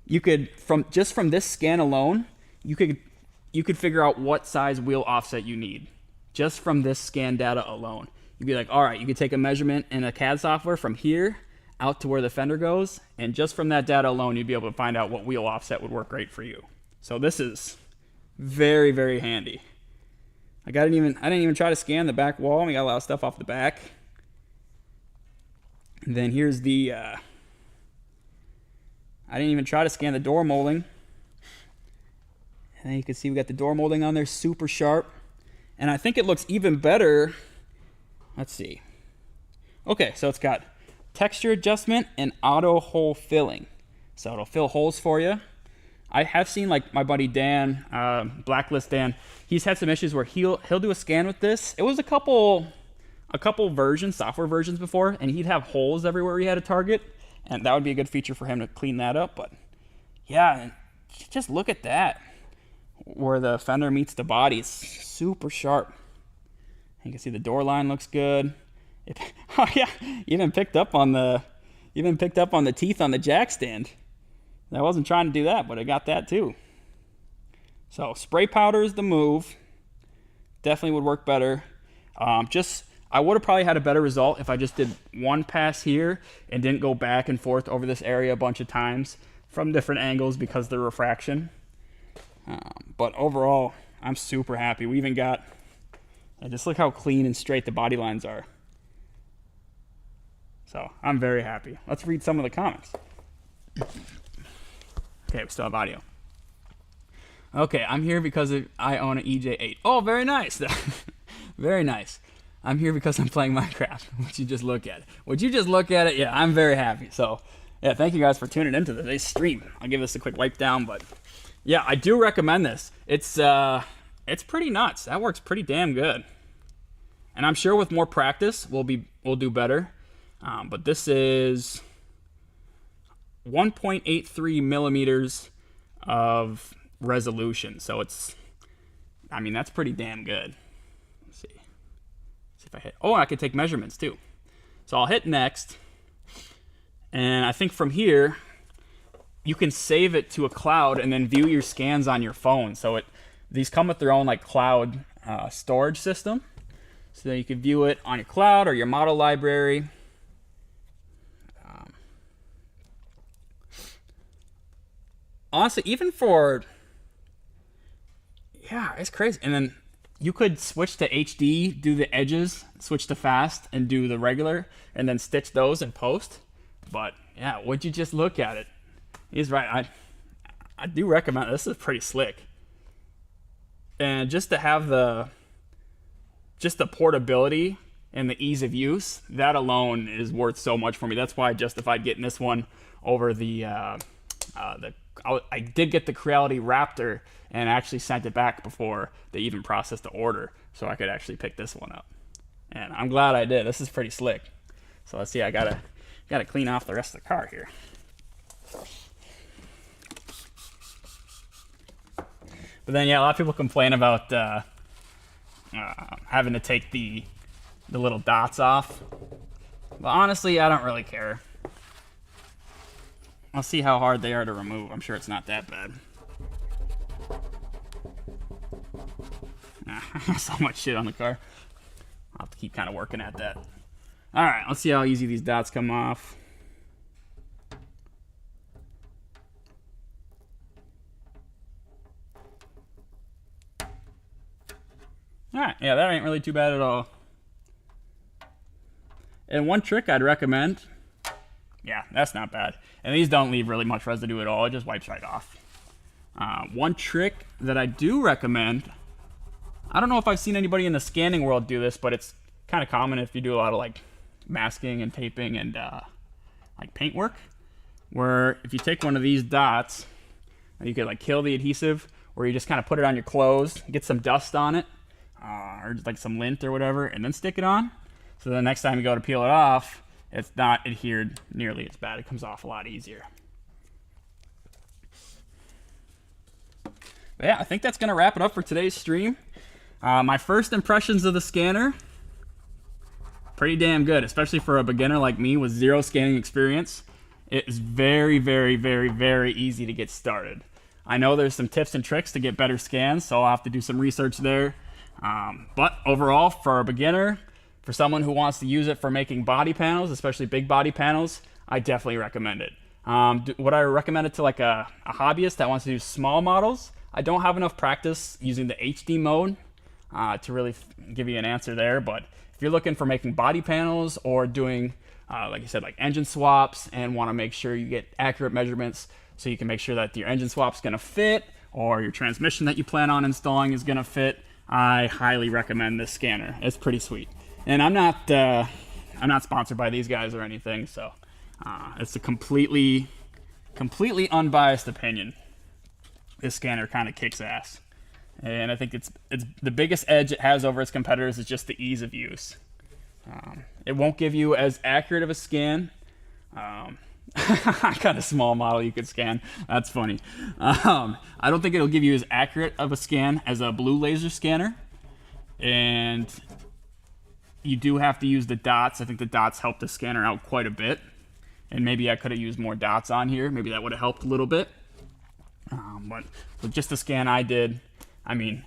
you could, from this scan alone, you could figure out what size wheel offset you need just from this scan data alone. You'd be like, all right, you could take a measurement in a CAD software from here out to where the fender goes, and just from that data alone, you'd be able to find out what wheel offset would work great for you. So this is very, very handy. I didn't even try to scan the back wall. We got a lot of stuff off the back. And then here's the, I didn't even try to scan the door molding. And then you can see we got the door molding on there, super sharp. And I think it looks even better. Let's see. Okay, so it's got texture adjustment and auto hole filling. So it'll fill holes for you. I have seen like my buddy Dan, Blacklist Dan, he's had some issues where he'll do a scan with this. It was a couple versions, software versions before, and he'd have holes everywhere he had a target, and that would be a good feature for him to clean that up. But yeah, just look at that. Where the fender meets the body, it's super sharp. You can see the door line looks good. Oh yeah, even picked up on the teeth on the jack stand. I wasn't trying to do that, but I got that too. So spray powder is the move. Definitely would work better. I would have probably had a better result if I just did one pass here and didn't go back and forth over this area a bunch of times from different angles because of the refraction. But overall, I'm super happy. We even got, just look how clean and straight the body lines are. So I'm very happy. Let's read some of the comments. Okay, we still have audio. Okay, I'm here because I own an EJ8. Oh, very nice. Very nice. I'm here because I'm playing Minecraft. Would you just look at it? Would you just look at it? Yeah, I'm very happy. So, yeah, thank you guys for tuning into today's stream. I'll give this a quick wipe down, but yeah, I do recommend this. It's pretty nuts. That works pretty damn good. And I'm sure with more practice, we'll do better. But this is 1.83 millimeters of resolution. So it's, I mean, that's pretty damn good. Let's see. See if I hit. Oh, I could take measurements too. So I'll hit next. And I think from here, you can save it to a cloud and then view your scans on your phone. So these come with their own like cloud storage system. So you can view it on your cloud or your model library. Honestly, even for, yeah, it's crazy. And then you could switch to HD, do the edges, switch to fast, and do the regular, and then stitch those in post. But yeah, would you just look at it? He's right. I do recommend it. This is pretty slick. And just to have the portability and the ease of use, that alone is worth so much for me. That's why I justified getting this one over I did get the Creality Raptor and actually sent it back before they even processed the order, so I could actually pick this one up. And I'm glad I did. This is pretty slick. So let's see. I gotta clean off the rest of the car here. But then, yeah, a lot of people complain about having to take the little dots off. But honestly, I don't really care. I'll see how hard they are to remove. I'm sure it's not that bad. So much shit on the car. I'll have to keep kind of working at that. All right, let's see how easy these dots come off. All right, yeah, that ain't really too bad at all. And one trick I'd recommend, yeah, that's not bad. And these don't leave really much residue at all. It just wipes right off. One trick that I do recommend, I don't know if I've seen anybody in the scanning world do this, but it's kind of common if you do a lot of like masking and taping and like paint work, where if you take one of these dots, you could like kill the adhesive, or you just kind of put it on your clothes, get some dust on it, or just like some lint or whatever, and then stick it on. So the next time you go to peel it off, it's not adhered nearly as bad. It comes off a lot easier. But yeah, I think that's going to wrap it up for today's stream. My first impressions of the scanner, pretty damn good, especially for a beginner like me with zero scanning experience. It is very, very, very, very easy to get started. I know there's some tips and tricks to get better scans, so I'll have to do some research there. But overall, for a beginner, for someone who wants to use it for making body panels, especially big body panels, I definitely recommend it. Would I recommend it to like a hobbyist that wants to do small models? I don't have enough practice using the HD mode to really give you an answer there, but if you're looking for making body panels or doing, like you said, like engine swaps and want to make sure you get accurate measurements so you can make sure that your engine swap's going to fit or your transmission that you plan on installing is going to fit, I highly recommend this scanner. It's pretty sweet. And I'm not sponsored by these guys or anything, so it's a completely unbiased opinion. This scanner kind of kicks ass, and I think it's the biggest edge it has over its competitors is just the ease of use. It won't give you as accurate of a scan. I got a small model you could scan. That's funny. I don't think it'll give you as accurate of a scan as a blue laser scanner, and you do have to use the dots. I think the dots help the scanner out quite a bit. And maybe I could have used more dots on here. Maybe that would have helped a little bit. But with just the scan I did, I mean,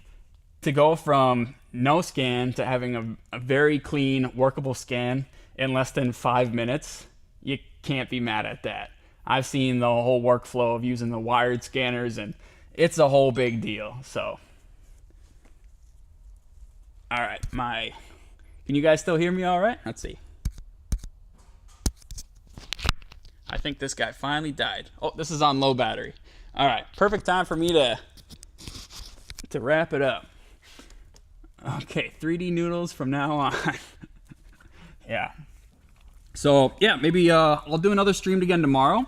to go from no scan to having a very clean, workable scan in less than 5 minutes, you can't be mad at that. I've seen the whole workflow of using the wired scanners, and it's a whole big deal. So, all right, can you guys still hear me all right? Let's see. I think this guy finally died. Oh, this is on low battery. All right, perfect time for me to wrap it up. Okay, 3D noodles from now on. Yeah. So yeah, maybe I'll do another stream again tomorrow,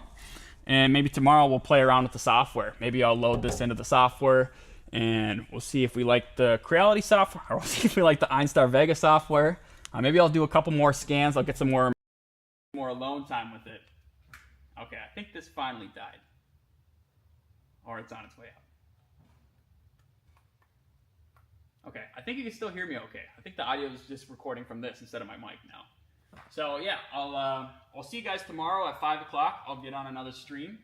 and maybe tomorrow we'll play around with the software. Maybe I'll load this into the software, and we'll see if we like the Creality software, or we'll see if we like the Einstar Vega software. Maybe I'll do a couple more scans. I'll get some more alone time with it. Okay, I think this finally died, or it's on its way out. Okay, I think you can still hear me okay. I think the audio is just recording from this instead of my mic now. So yeah, I'll see you guys tomorrow at 5 o'clock. I'll get on another stream,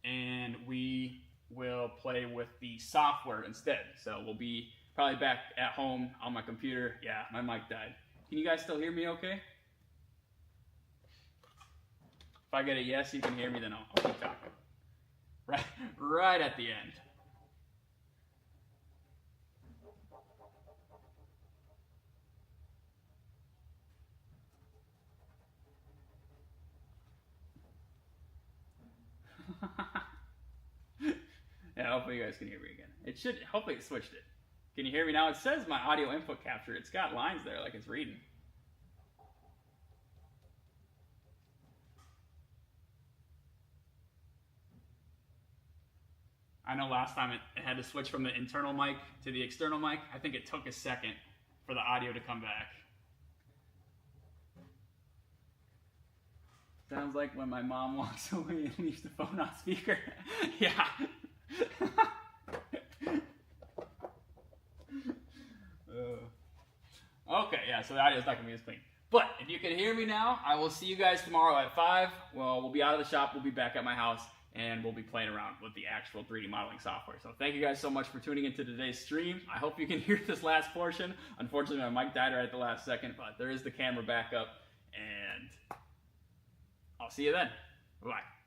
and we will play with the software instead. So we'll be probably back at home on my computer. Yeah, my mic died. Can you guys still hear me okay? If I get a yes, you can hear me, then I'll keep talking. Right at the end. Yeah, hopefully you guys can hear me again. It should, hopefully it switched it. Can you hear me now? It says my audio input capture. It's got lines there like it's reading. I know last time it had to switch from the internal mic to the external mic. I think it took a second for the audio to come back. Sounds like when my mom walks away and leaves the phone on speaker. Yeah. Okay, yeah, so the audio's not going to be as clean. But if you can hear me now, I will see you guys tomorrow at 5. Well, we'll be out of the shop. We'll be back at my house, and we'll be playing around with the actual 3D modeling software. So thank you guys so much for tuning into today's stream. I hope you can hear this last portion. Unfortunately, my mic died right at the last second, but there is the camera backup, and I'll see you then. Bye-bye.